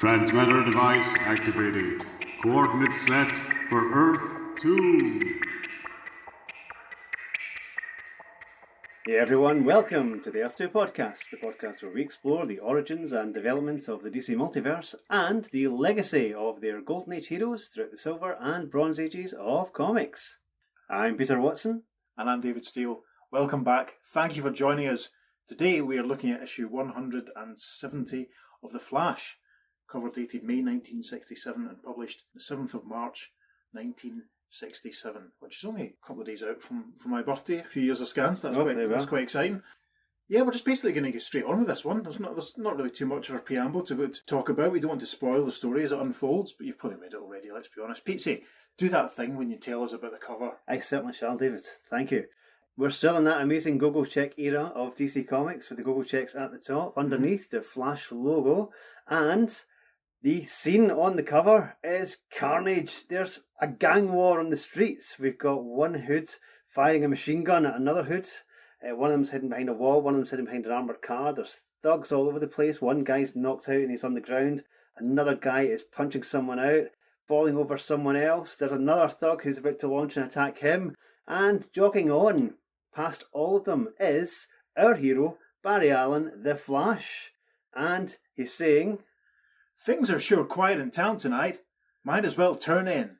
Transmitter device activated. Coordinates set for Earth 2. Hey everyone, welcome to the Earthday Podcast, the podcast where we explore the origins and development of the DC multiverse and the legacy of their Golden Age heroes throughout the Silver and Bronze Ages of comics. I'm Peter Watson. And I'm David Steele. Welcome back. Thank you for joining us. Today we are looking at issue 170 of The Flash, cover dated May 1967 and published the 7th of March 1967, which is only a couple of days out from my birthday, a few years askance. That's quite exciting. Yeah, we're just basically going to get straight on with this one. There's not really too much of a preamble to talk about. We don't want to spoil the story as it unfolds, but you've probably read it already, let's be honest. Pete, do that thing when you tell us about the cover. I certainly shall, David. Thank you. We're still in that amazing Go-Go Check era of DC Comics with the Go-Go Checks at the top, underneath the Flash logo, and the scene on the cover is carnage. There's a gang war on the streets. We've got one hood firing a machine gun at another hood. One of them's hidden behind a wall, one of them's hidden behind an armoured car. There's thugs all over the place. One guy's knocked out and he's on the ground. Another guy is punching someone out, falling over someone else. There's another thug who's about to launch and attack him. And jogging on past all of them is our hero, Barry Allen, the Flash. And he's saying, "Things are sure quiet in town tonight. Might as well turn in."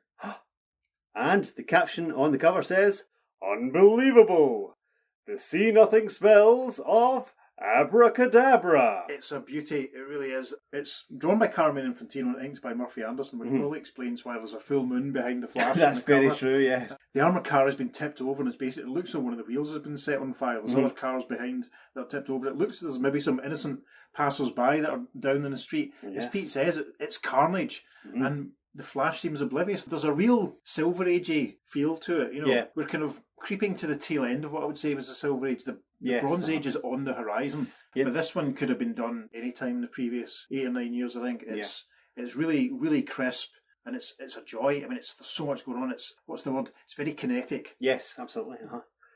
And the caption on the cover says, "Unbelievable! The See Nothing spells of Abra Kadabra." It's a beauty, it really is. It's drawn by Carmine Infantino and inked by Murphy Anderson, which probably explains why there's a full moon behind the Flash. That's very true, yeah. The armoured car has been tipped over and it's basically, it looks like one of the wheels has been set on fire. There's other cars behind that are tipped over. It looks there's maybe some innocent passers-by that are down in the street. Yes. As Pete says, it's carnage. And the Flash seems oblivious. There's a real Silver Age-y feel to it. You know, Yeah. We're kind of creeping to the tail end of what I would say was the Silver Age. The Bronze Age is on the horizon. Yep. But this one could have been done any time in the previous 8 or 9 years, I think. It's really, really crisp. And it's a joy. I mean, there's so much going on. It's very kinetic. Yes, absolutely.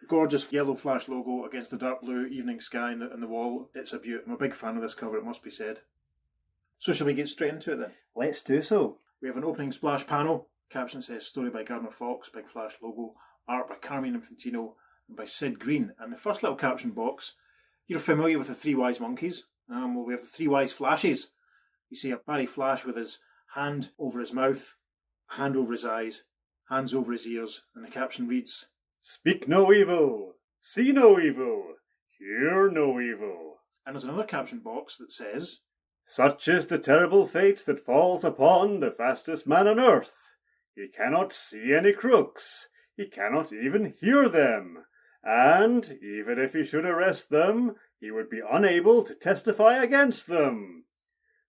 Gorgeous yellow Flash logo against the dark blue evening sky and the wall. It's a beaut. I'm a big fan of this cover, it must be said. So shall we get straight into it then? Let's do so. We have an opening splash panel. Caption says, "Story by Gardner Fox," big Flash logo. Art by Carmine Infantino and by Sid Green. And the first little caption box, you're familiar with the Three Wise Monkeys. Well, we have the Three Wise Flashes. You see a Barry Flash with his hand over his mouth, hand over his eyes, hands over his ears, and the caption reads, "Speak no evil, see no evil, hear no evil." And there's another caption box that says, "Such is the terrible fate that falls upon the fastest man on earth. He cannot see any crooks, he cannot even hear them, and even if he should arrest them, he would be unable to testify against them.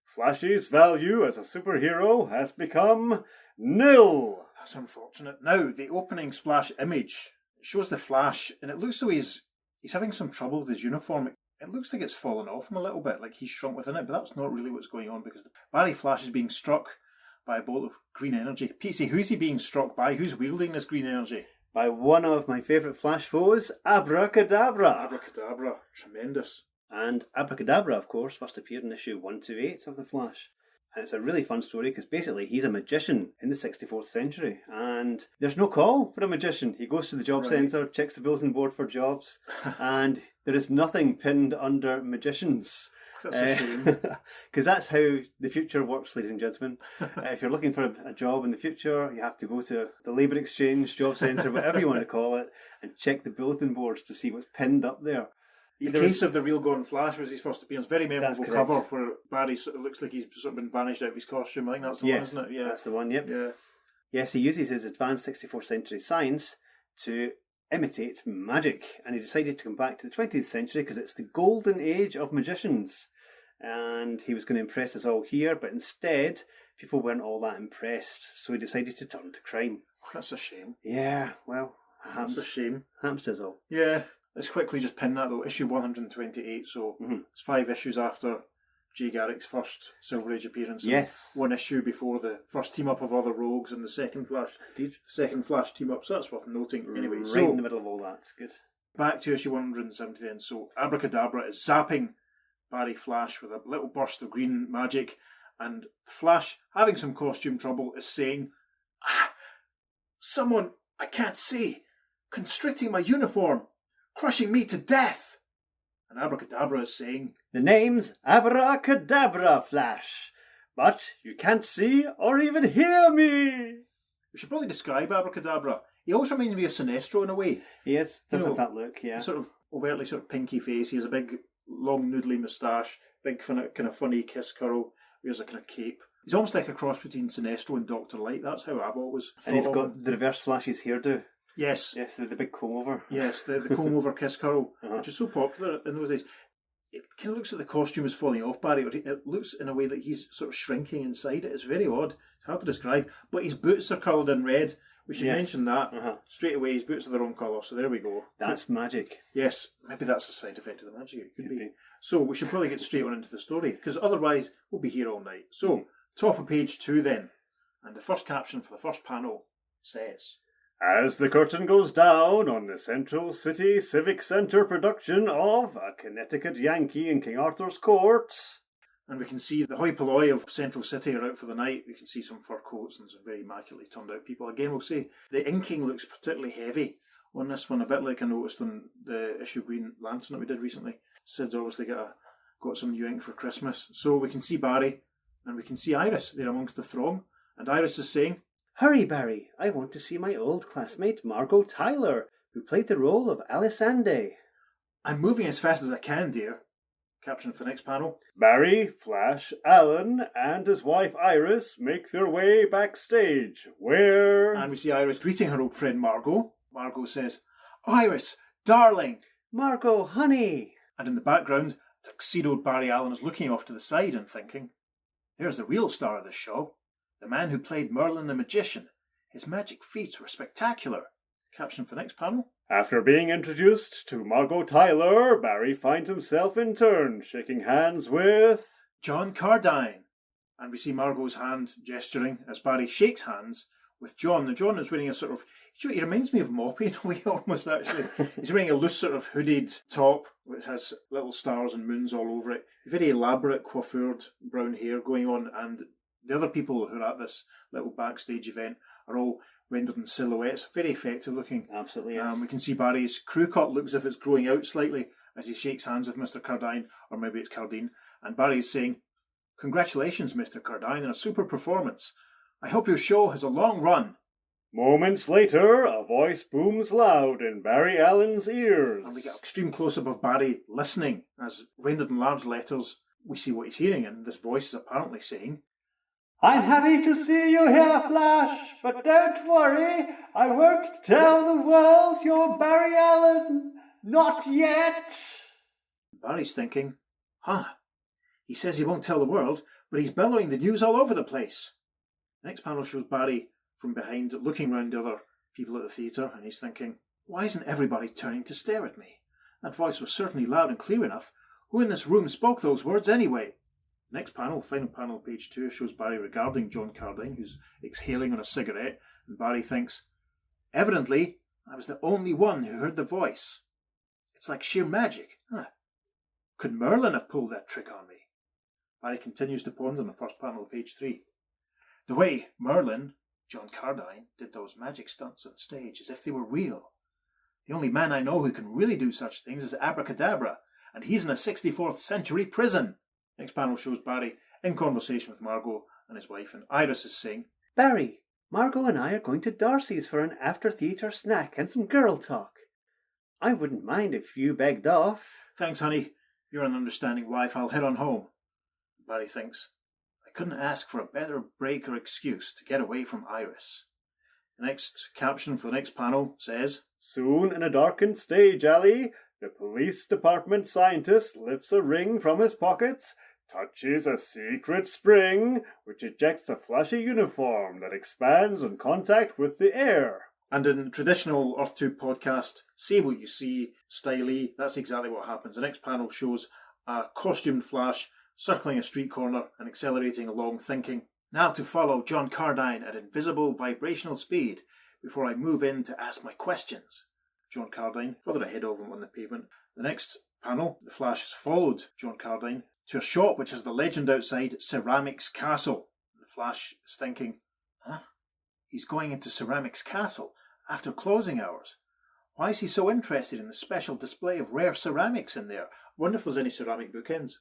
Flash's value as a superhero has become nil." That's unfortunate. Now, the opening splash image shows the Flash, and it looks though he's having some trouble with his uniform. It looks like it's fallen off him a little bit, like he's shrunk within it, but that's not really what's going on, because Barry Flash is being struck by a bolt of green energy. Pete, who's he being struck by? Who's wielding this green energy? By one of my favourite Flash foes, Abra Kadabra. Abra Kadabra. Tremendous. And Abra Kadabra, of course, first appeared in issue 128 of The Flash. And it's a really fun story because basically he's a magician in the 64th century. And there's no call for a magician. He goes to the job centre, checks the bulletin board for jobs, and there is nothing pinned under magicians. That's a shame. Because that's how the future works, ladies and gentlemen. If you're looking for a job in the future, you have to go to the labour exchange, job centre, whatever you want to call it, and check the bulletin boards to see what's pinned up there. The Case of the Real Gone Flash was his first appearance. Very memorable cover where Barry sort of looks like he's sort of been vanished out of his costume. I think that's the one, isn't it? Yeah, that's the one, yep. Yeah. Yes, he uses his advanced 64th century science to imitate magic, and he decided to come back to the 20th century because it's the golden age of magicians, and he was going to impress us all here, but instead people weren't all that impressed, so he decided to turn to crime. Oh, that's a shame. Yeah, well, that's a shame. Happens to us all. Yeah, let's quickly just pin that though. Issue 128, so it's 5 issues after Jay Garrick's first Silver Age appearance. Yes. One issue before the first team up of other rogues and the second Flash team up. So that's worth noting anyway. Right in the middle of all that. Good. Back to issue 170 then. So Abra Kadabra is zapping Barry Flash with a little burst of green magic, And Flash, having some costume trouble, is saying, someone I can't see, constricting my uniform, crushing me to death. And Abra Kadabra is saying, the name's Abra Kadabra, Flash, but you can't see or even hear me. We should probably describe Abra Kadabra. He always reminds me of Sinestro in a way. Yes, does have that look, yeah. Sort of overtly sort of pinky face. He has a big, long, noodly moustache, big kind of funny kiss curl, wears a kind of cape. He's almost like a cross between Sinestro and Dr. Light. That's how I've always thought. And he's of got him. the reverse Flash's hairdo. Yes. Yes, the big comb over. Yes, the comb over kiss curl, which is so popular in those days. It kind of looks like the costume is falling off Barry, or it looks in a way that he's sort of shrinking inside it. It's very odd. It's hard to describe. But his boots are coloured in red. We should mention that. Straight away, his boots are the wrong colour, so there we go. That's magic. Yes, maybe that's a side effect of the magic. It could be. So we should probably get straight on into the story, because otherwise we'll be here all night. So, top of page 2 then. And the first caption for the first panel says, as the curtain goes down on the Central City Civic Centre production of A Connecticut Yankee in King Arthur's Court. And we can see the hoi polloi of Central City are out for the night. We can see some fur coats and some very immaculately turned out people. Again, we'll say the inking looks particularly heavy on this one, a bit like I noticed on the issue Green Lantern that we did recently. Sid's obviously got some new ink for Christmas. So we can see Barry and we can see Iris there amongst the throng. And Iris is saying, hurry, Barry, I want to see my old classmate Margot Tyler, who played the role of Alisande. I'm moving as fast as I can, dear. Caption for the next panel. Barry, Flash, Alan, and his wife Iris make their way backstage, where... And we see Iris greeting her old friend Margot. Margot says, Iris, darling! Margot, honey! And in the background, tuxedoed Barry Allen is looking off to the side and thinking, there's the real star of the show. The man who played Merlin the Magician. His magic feats were spectacular. Caption for next panel. After being introduced to Margot Tyler, Barry finds himself in turn shaking hands with... John Cardine. And we see Margot's hand gesturing as Barry shakes hands with John. Now, John is wearing a sort of... He reminds me of Moppy in a way, almost, actually. He's wearing a loose sort of hooded top which has little stars and moons all over it. Very elaborate coiffured brown hair going on, and the other people who are at this little backstage event are all rendered in silhouettes. Very effective looking. Absolutely, yes. We can see Barry's crew cut looks as if it's growing out slightly as he shakes hands with Mr. Cardine, or maybe it's Cardine. And Barry's saying, congratulations, Mr. Cardine, on a super performance. I hope your show has a long run. Moments later, a voice booms loud in Barry Allen's ears. And we get an extreme close-up of Barry listening, as rendered in large letters, we see what he's hearing, and this voice is apparently saying, I'm happy to see you here, Flash, but don't worry, I won't tell the world you're Barry Allen. Not yet. Barry's thinking, he says he won't tell the world, but he's bellowing the news all over the place. The next panel shows Barry from behind, looking round the other people at the theatre, and he's thinking, why isn't everybody turning to stare at me? That voice was certainly loud and clear enough. Who in this room spoke those words anyway? Next panel, final panel, page 2, shows Barry regarding John Cardine, who's exhaling on a cigarette, and Barry thinks, evidently, I was the only one who heard the voice. It's like sheer magic. Could Merlin have pulled that trick on me? Barry continues to ponder on the first panel of page 3. The way Merlin, John Cardine, did those magic stunts on stage as if they were real. The only man I know who can really do such things is Abra Kadabra, and he's in a 64th century prison. Next panel shows Barry in conversation with Margot and his wife, and Iris is saying, Barry, Margot and I are going to Darcy's for an after-theatre snack and some girl talk. I wouldn't mind if you begged off. Thanks, honey. You're an understanding wife. I'll head on home. Barry thinks, I couldn't ask for a better break or excuse to get away from Iris. The next caption for the next panel says, soon in a darkened stage alley, the police department scientist lifts a ring from his pockets, touches a secret spring, which ejects a flashy uniform that expands on contact with the air. And in traditional Earth 2 podcast, say what you see, styly, that's exactly what happens. The next panel shows a costumed Flash circling a street corner and accelerating along, thinking, now to follow John Cardine at invisible vibrational speed before I move in to ask my questions. John Cardine further ahead of him on the pavement. The next panel, the Flash has followed John Cardine to a shop which has the legend outside, Ceramics Castle. The Flash is thinking, huh? He's going into Ceramics Castle after closing hours. Why is he so interested in the special display of rare ceramics in there? I wonder if there's any ceramic bookends.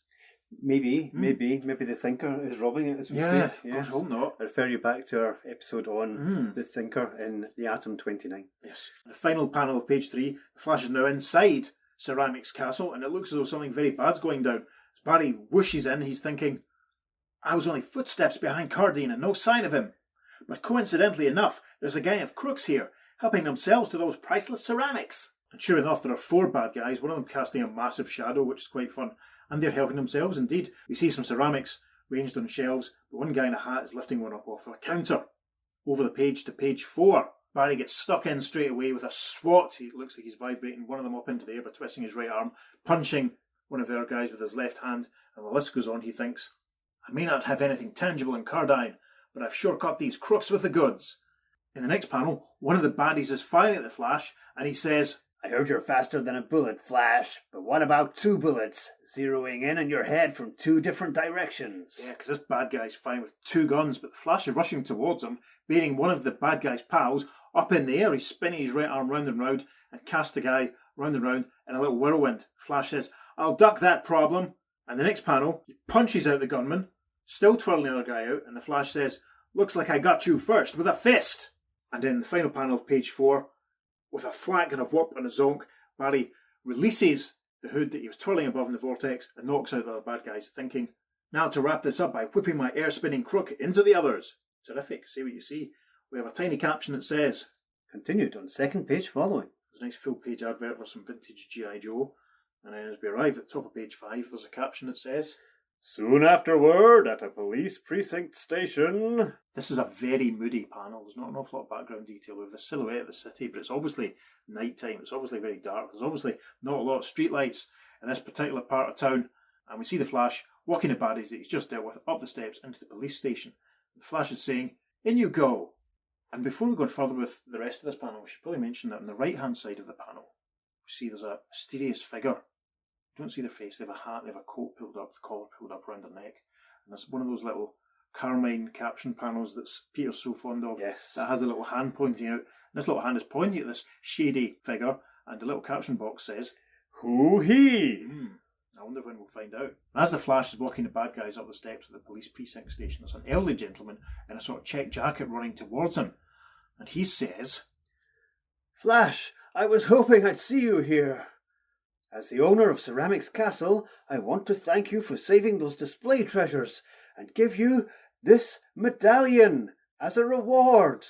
Maybe the Thinker is robbing it as we Yeah, speak. gosh, hope not. I refer you back to our episode on the Thinker in the Atom 29. Yes. The final panel of page 3, the Flash is now inside Ceramics Castle, and it looks as though something very bad's going down. As Barry whooshes in, he's thinking, I was only footsteps behind Cardine and no sign of him. But coincidentally enough, there's a gang of crooks here, helping themselves to those priceless ceramics. And sure enough, there are 4 bad guys, one of them casting a massive shadow, which is quite fun. And they're helping themselves indeed. We see some ceramics ranged on shelves, but one guy in a hat is lifting one up off a counter. Over the page to page 4. Barry gets stuck in straight away with a swat. He looks like he's vibrating one of them up into the air by twisting his right arm, punching one of their guys with his left hand. And the list goes on, he thinks, I may not have anything tangible in Cardine, but I've sure got these crooks with the goods. In the next panel, one of the baddies is firing at the Flash, and he says, I heard you're faster than a bullet, Flash, but what about 2 bullets, zeroing in on your head from 2 different directions? Yeah, because this bad guy's firing with 2 guns, but the Flash is rushing towards him, beating one of the bad guy's pals up in the air. He's spinning his right arm round and round and casts the guy round and round in a little whirlwind. Flash says, I'll duck that problem. And the next panel, he punches out the gunman, still twirling the other guy out, and the Flash says, looks like I got you first with a fist. And in the final panel of page 4, with a thwack and a whoop and a zonk, Barry releases the hood that he was twirling above in the vortex and knocks out the other bad guys, thinking, now to wrap this up by whipping my air-spinning crook into the others. Terrific. See what you see. We have a tiny caption that says, continued on second page following. There's a nice full-page advert for some vintage G.I. Joe. And then as we arrive at the top of page 5, there's a caption that says, soon afterward, at a police precinct station. This is a very moody panel. There's not an awful lot of background detail. We have the silhouette of the city, but it's obviously nighttime. It's obviously very dark. There's obviously not a lot of streetlights in this particular part of town. And we see the Flash walking the baddies that he's just dealt with up the steps into the police station. The Flash is saying, in you go. And before we go further with the rest of this panel, we should probably mention that on the right-hand side of the panel, we see there's a mysterious figure. You don't see their face. They have a hat, they have a coat pulled up, the collar pulled up around their neck. And there's one of those little carmine caption panels that Peter's so fond of. Yes. That has a little hand pointing out. And this little hand is pointing at this shady figure, and the little caption box says, who he? I wonder when we'll find out. And as the Flash is walking the bad guys up the steps of the police precinct station, there's an elderly gentleman in a sort of check jacket running towards him. And he says, Flash, I was hoping I'd see you here. As the owner of Ceramics Castle, I want to thank you for saving those display treasures and give you this medallion as a reward.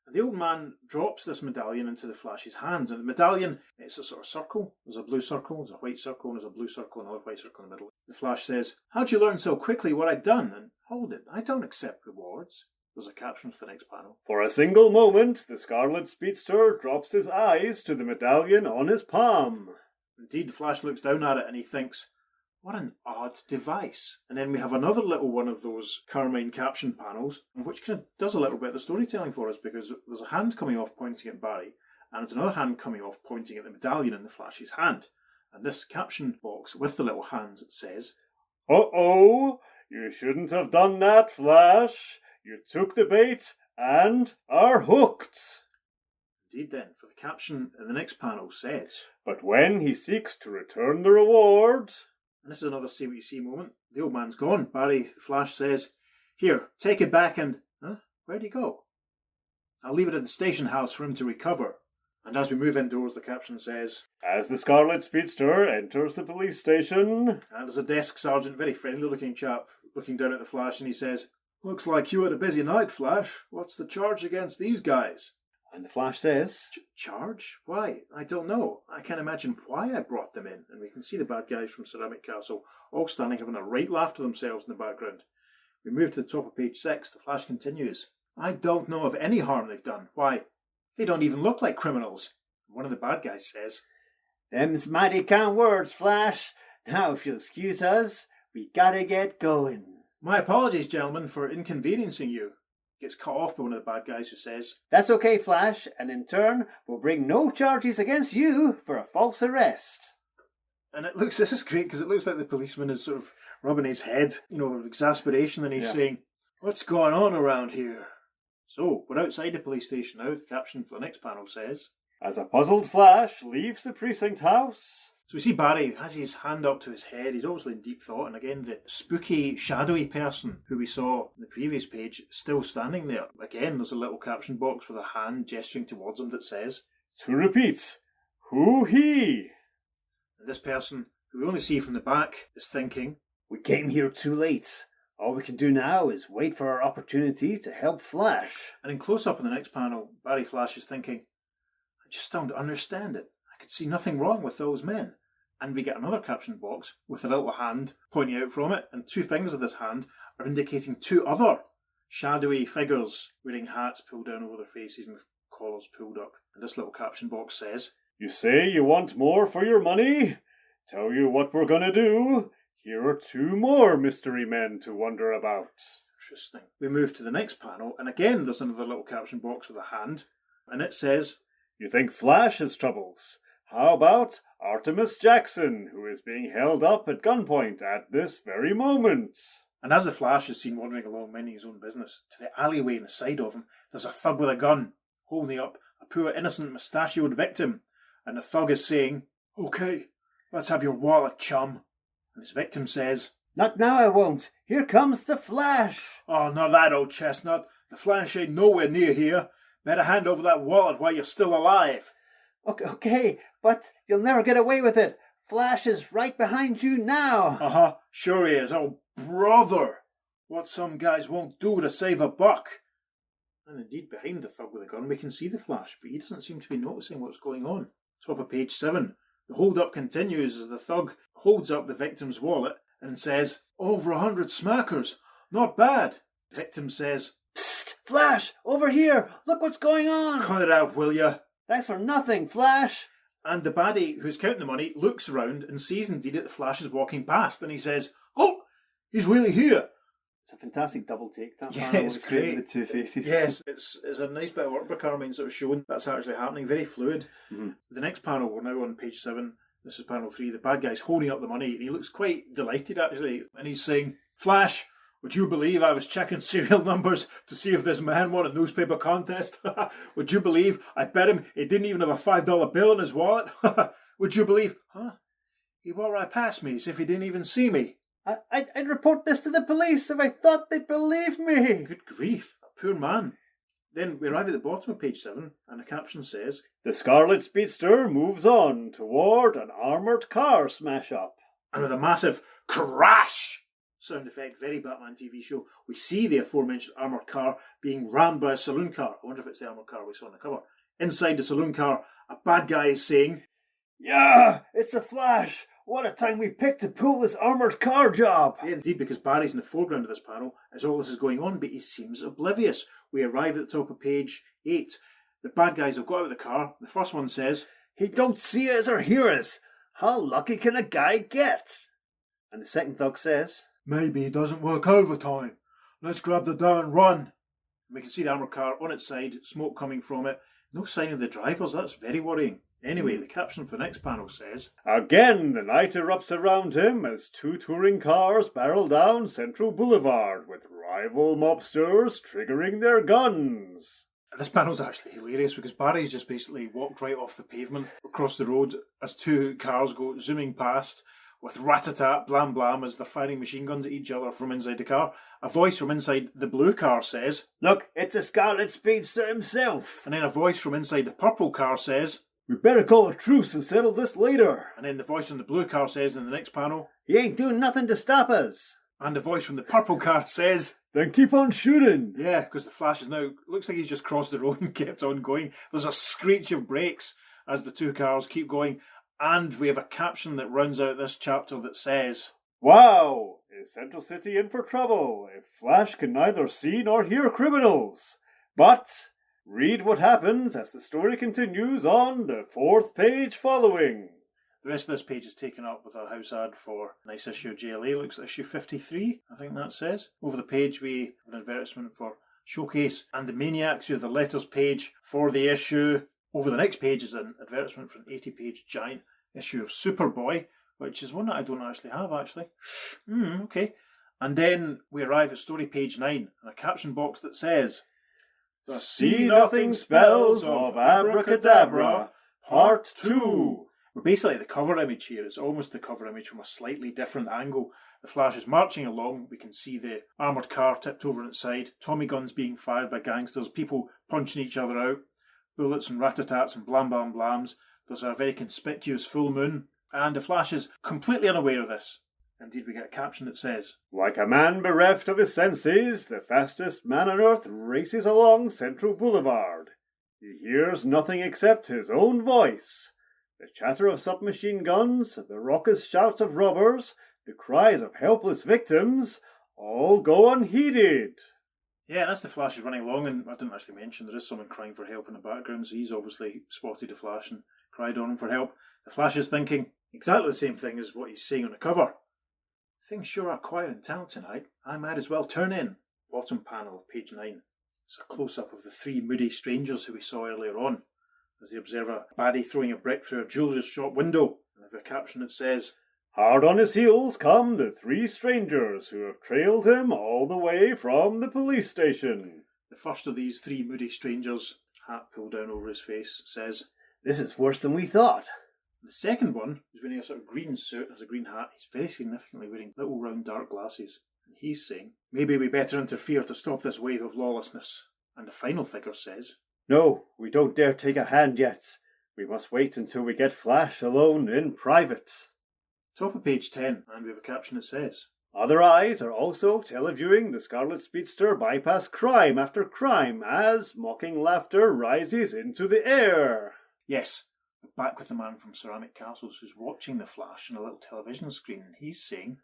And the old man drops this medallion into the Flash's hands. And the medallion, it's a sort of circle. There's a blue circle, there's a white circle, and there's a blue circle, and another white circle in the middle. The Flash says, how'd you learn so quickly what I'd done? And hold it, I don't accept rewards. There's a caption for the next panel. For a single moment, the Scarlet Speedster drops his eyes to the medallion on his palm. Indeed, the Flash looks down at it and he thinks, what an odd device. And then we have another little one of those carmine caption panels, which kind of does a little bit of the storytelling for us, because there's a hand coming off pointing at Barry, and there's another hand coming off pointing at the medallion in the Flash's hand. And this caption box with the little hands says, uh-oh, you shouldn't have done that, Flash. You took the bait and are hooked. Indeed then, for the caption in the next panel says, but when he seeks to return the reward... And this is another see what you see moment. The old man's gone. Barry, the Flash, says, here, take it back and... Huh? Where'd he go? I'll leave it at the station house for him to recover. And as we move indoors, the caption says, as the Scarlet Speedster enters the police station... And there's a desk sergeant, very friendly looking chap, looking down at the Flash, and he says, looks like you had a busy night, Flash. What's the charge against these guys? And the Flash says, charge? Why? I don't know. I can't imagine why I brought them in. And we can see the bad guys from Ceramic Castle all standing having a right laugh to themselves in the background. We move to the top of page 6. The Flash continues. I don't know of any harm they've done. Why? They don't even look like criminals. One of the bad guys says, them's mighty kind words, Flash. Now, if you'll excuse us, we gotta get going. My apologies, gentlemen, for inconveniencing you. Gets cut off by one of the bad guys who says, that's okay, Flash, and in turn, we'll bring no charges against you for a false arrest. And this is great because it looks like the policeman is sort of rubbing his head, with exasperation, and he's saying, "What's going on around here?" So, we're outside the police station now. The caption for the next panel says, "As a puzzled Flash leaves the precinct house." So we see Barry has his hand up to his head. He's obviously in deep thought. And again, the spooky, shadowy person who we saw in the previous page still standing there. Again, there's a little caption box with a hand gesturing towards him that says, "To repeat, who he?" And this person, who we only see from the back, is thinking, "We came here too late. All we can do now is wait for our opportunity to help Flash." And in close-up in the next panel, Barry Flash is thinking, "I just don't understand it. I could see nothing wrong with those men." And we get another caption box with a little hand pointing out from it, and two fingers of this hand are indicating two other shadowy figures wearing hats pulled down over their faces and with collars pulled up. And this little caption box says, "You say you want more for your money? Tell you what we're gonna do. Here are two more mystery men to wonder about." Interesting. We move to the next panel, and again there's another little caption box with a hand, and it says, "You think Flash has troubles? How about Artemis Jackson, who is being held up at gunpoint at this very moment?" And as the Flash is seen wandering along minding his own business, to the alleyway in the side of him, there's a thug with a gun, holding up a poor innocent mustachioed victim. And the thug is saying, "Okay, let's have your wallet, chum." And his victim says, "Not now, I won't. Here comes the Flash." "Oh, not that, old chestnut. The Flash ain't nowhere near here. Better hand over that wallet while you're still alive." Okay, but you'll never get away with it. Flash is right behind you now." Sure he is. Oh, brother. What some guys won't do to save a buck. And indeed, behind the thug with a gun, we can see the Flash, but he doesn't seem to be noticing what's going on. Top of page 7. The hold-up continues as the thug holds up the victim's wallet and says, "Over 100 smackers. Not bad." The victim says, "Psst, Flash, over here. Look what's going on." "Cut it out, will ya?" "Thanks for nothing, Flash." And the baddie who's counting the money looks around and sees indeed that the Flash is walking past, and he says, "Oh, he's really here." It's a fantastic double take. That Yeah, panel it's was great great. with the two faces. Yes, it's a nice bit of work by Carmine sort of showing that's actually happening, very fluid. Mm-hmm. The next panel, we're now on page 7, this is panel 3, the bad guy's holding up the money, and he looks quite delighted actually, and he's saying, "Flash, would you believe I was checking serial numbers to see if this man won a newspaper contest? Would you believe I bet him he didn't even have a $5 bill in his wallet? Would you believe, he walked right past me as if he didn't even see me." I'd report this to the police if I thought they'd believe me. Good grief, that poor man. Then we arrive at the bottom of page 7, and the caption says, "The Scarlet Speedster moves on toward an armoured car smash-up." and with a massive crash sound effect, very Batman TV show, we see the aforementioned armoured car being rammed by a saloon car. I wonder if it's the armoured car we saw on the cover. Inside the saloon car, a bad guy is saying, "Yeah, it's a Flash. What a time we picked to pull this armoured car job." Yeah, indeed, because Barry's in the foreground of this panel as all this is going on, but he seems oblivious. We arrive at the top of page 8. The bad guys have got out of the car. The first one says, "He don't see us or hear us. How lucky can a guy get?" And the second thug says, "Maybe he doesn't work overtime. Let's grab the dough and run." And we can see the armoured car on its side, smoke coming from it. No sign of the drivers. That's very worrying. Anyway, the caption for the next panel says, "Again, the night erupts around him as two touring cars barrel down Central Boulevard with rival mobsters triggering their guns." This panel's actually hilarious because Barry's just basically walked right off the pavement across the road as two cars go zooming past with rat-a-tat, blam blam as they're firing machine guns at each other from inside the car. A voice from inside the blue car says, "Look, it's the Scarlet Speedster himself." and then a voice from inside the purple car says, "We better call a truce and settle this later." and then the voice from the blue car says in the next panel, "He ain't doing nothing to stop us." and the voice from the purple car says, "Then keep on shooting." yeah, because the Flash is now, looks like he's just crossed the road and kept on going. There's a screech of brakes as the two cars keep going, and we have a caption that rounds out this chapter that says, "Wow, is Central City in for trouble if Flash can neither see nor hear criminals? But read what happens as the story continues on the 4th page following." The rest of this page is taken up with a house ad for a nice issue of JLA. Looks like issue 53, I think that says. Over the page we have an advertisement for Showcase and the Maniacs. We have the letters page for the issue. Over the next page is an advertisement for an 80-page giant issue of Superboy, which is one that I don't actually have, actually. Okay. And then we arrive at story page 9, and a caption box that says, The See-Nothing Spells of Abra Kadabra, Part 2. We're basically at the cover image here. It's almost the cover image from a slightly different angle. The Flash is marching along. We can see the armoured car tipped over on its side, Tommy guns being fired by gangsters, people punching each other out, bullets and rat-a-tats and blam-bam-blams. There's a very conspicuous full moon, and the Flash is completely unaware of this. Indeed, we get a caption that says, Like a man bereft of his senses, the fastest man on earth races along Central Boulevard. He hears nothing except his own voice. The chatter of submachine guns, the raucous shouts of robbers, the cries of helpless victims, all go unheeded. Yeah, and as the Flash is running along, and I didn't actually mention there is someone crying for help in the background, so he's obviously spotted the Flash and cried on him for help. The Flash is thinking exactly the same thing as what he's saying on the cover. Things sure are quiet in town tonight. I might as well turn in. Bottom panel of page 9. It's a close-up of the 3 moody strangers who we saw earlier on, as they observe a baddie throwing a brick through a jeweller's shop window. And there's a caption that says, Hard on his heels come the 3 strangers who have trailed him all the way from the police station. The first of these 3 moody strangers, hat pulled down over his face, says, This is worse than we thought. The second one, who's wearing a sort of green suit, has a green hat, he's very significantly wearing little round dark glasses. And he's saying, maybe we better interfere to stop this wave of lawlessness. And the final figure says, No, we don't dare take a hand yet. We must wait until we get Flash alone in private. Top of page 10, and we have a caption that says, Other eyes are also televiewing the Scarlet Speedster bypass crime after crime as mocking laughter rises into the air. Yes, we're back with the man from Ceramic Castles who's watching the Flash on a little television screen, and he's saying,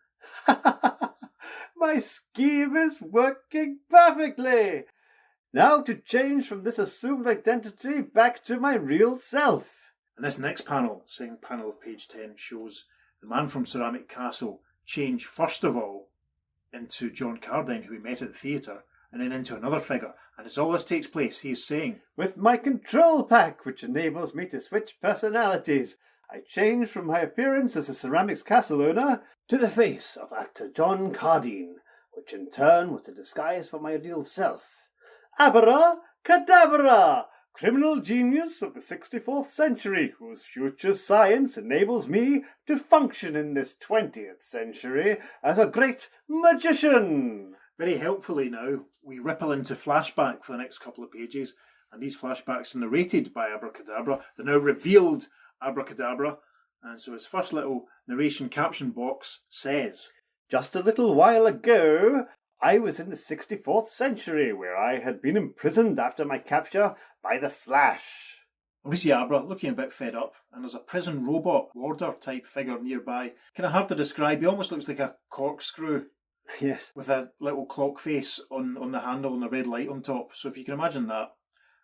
My scheme is working perfectly. Now to change from this assumed identity back to my real self. And this next panel, second panel of page 10, shows the man from Ceramic Castle change first of all into John Cardine, who we met at the theatre, and then into another figure. And as all this takes place, he is saying, With my control pack, which enables me to switch personalities, I change from my appearance as a ceramics castle owner to the face of actor John Cardine, which in turn was the disguise for my real self. Abra Kadabra, criminal genius of the 64th century, whose future science enables me to function in this 20th century as a great magician. Very helpfully now, we ripple into flashback for the next couple of pages, and these flashbacks are narrated by Abra Kadabra. They're now revealed Abra Kadabra, and so his first little narration caption box says, Just a little while ago, I was in the 64th century, where I had been imprisoned after my capture by the Flash. We see Abra looking a bit fed up, and there's a prison robot warder type figure nearby. Kind of hard to describe. He almost looks like a corkscrew. Yes. With a little clock face on the handle and a red light on top. So if you can imagine that,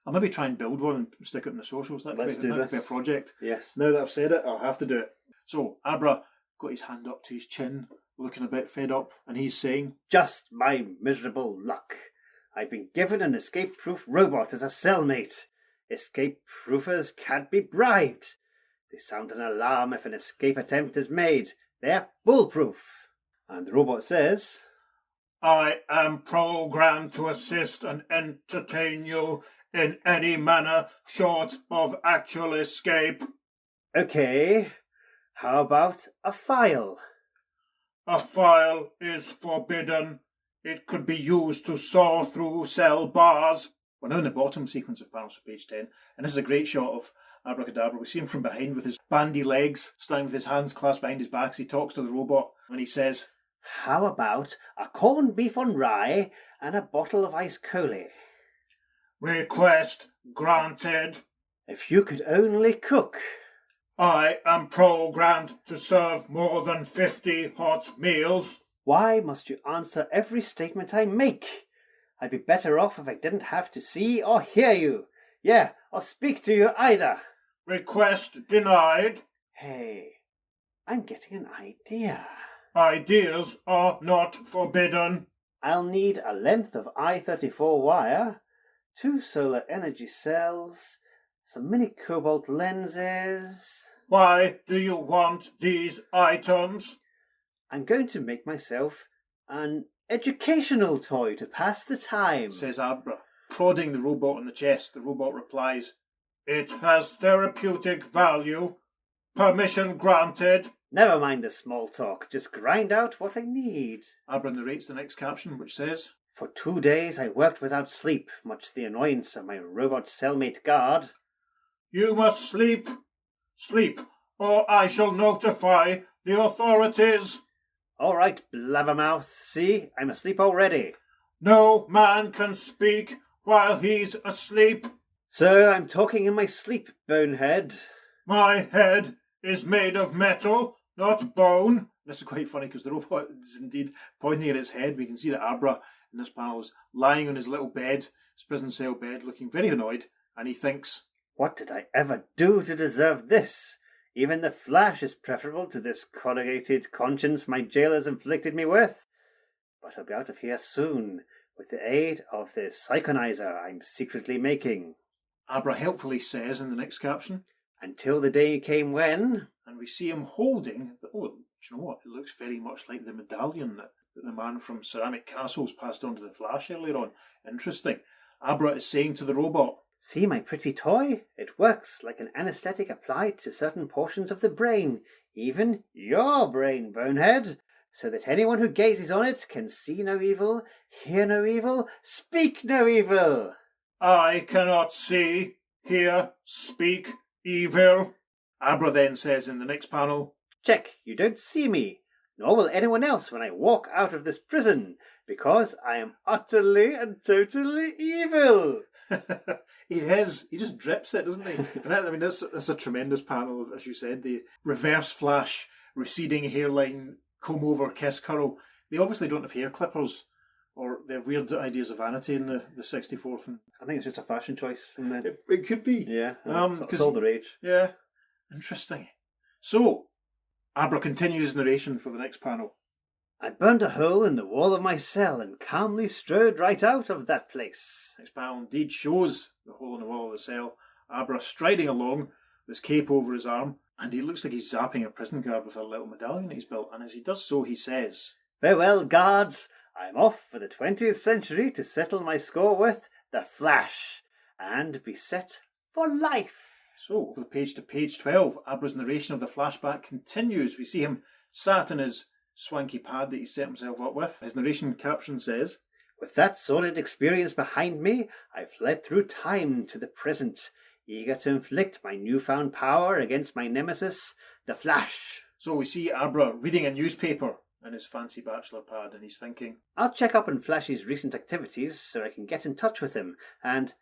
I'll maybe try and build one and stick it in the socials. That could be a project. Yes. Now that I've said it, I'll have to do it. So Abra got his hand up to his chin, looking a bit fed up, and he's saying, Just my miserable luck. I've been given an escape-proof robot as a cellmate. Escape-proofers can't be bribed. They sound an alarm if an escape attempt is made. They're foolproof. And the robot says, I am programmed to assist and entertain you in any manner short of actual escape. Okay, how about a file? A file is forbidden. It could be used to saw through cell bars. We're now in the bottom sequence of panels for page 10, and this is a great shot of Abra Kadabra. We see him from behind with his bandy legs, standing with his hands clasped behind his back as he talks to the robot, and he says, How about a corned beef on rye and a bottle of ice cola? Request granted. If you could only cook. I am programmed to serve more than 50 hot meals. Why must you answer every statement I make? I'd be better off if I didn't have to see or hear you. Yeah, or speak to you either. Request denied. Hey, I'm getting an idea. Ideas are not forbidden. I'll need a length of I-34 wire, 2 solar energy cells, some mini cobalt lenses. Why do you want these items? I'm going to make myself an educational toy to pass the time, Says Abra, prodding the robot on the chest. The robot replies, It has therapeutic value. Permission granted. Never mind the small talk, just grind out what I need. Abra narrates the next caption, which says, For 2 days I worked without sleep, much to the annoyance of my robot cellmate guard. You must sleep, or I shall notify the authorities. All right, blabbermouth, see, I'm asleep already. No man can speak while he's asleep. So I'm talking in my sleep, bonehead. My head is made of metal, not bone. This is quite funny because the robot is indeed pointing at its head. We can see that Abra in this panel is lying on his little bed, his prison cell bed, looking very annoyed, and he thinks, What did I ever do to deserve this? Even the Flash is preferable to this corrugated conscience my jailers inflicted me with. But I'll be out of here soon, with the aid of the psychonizer I'm secretly making. Abra helpfully says in the next caption, Until the day came when... And we see him holding, do you know what? It looks very much like the medallion that the man from Ceramic Castles passed on to the Flash earlier on. Interesting. Abra is saying to the robot, See my pretty toy? It works like an anesthetic applied to certain portions of the brain, even your brain, bonehead, so that anyone who gazes on it can see no evil, hear no evil, speak no evil. I cannot see, hear, speak evil. Abra then says in the next panel, Check, you don't see me, nor will anyone else when I walk out of this prison, because I am utterly and totally evil. He is. He just drips it, doesn't he? And I mean, this is a tremendous panel, as you said. The reverse Flash, receding hairline, comb over, kiss curl. They obviously don't have hair clippers, or they have weird ideas of vanity in the 64th. And I think it's just a fashion choice from then. it could be. Yeah, it's all the rage. Yeah, interesting. So, Abra continues narration for the next panel. I burned a hole in the wall of my cell and calmly strode right out of that place. Next panel indeed shows the hole in the wall of the cell. Abra striding along, this cape over his arm, and he looks like he's zapping a prison guard with a little medallion that he's built. And as he does so, he says, Farewell, guards. I'm off for the 20th century to settle my score with the Flash and be set for life. So, over the page to page 12, Abra's narration of the flashback continues. We see him sat in his swanky pad that he set himself up with. His narration caption says, With that sordid experience behind me, I fled through time to the present, eager to inflict my newfound power against my nemesis, the Flash. So we see Abra reading a newspaper in his fancy bachelor pad, and he's thinking, I'll check up on Flash's recent activities so I can get in touch with him. And,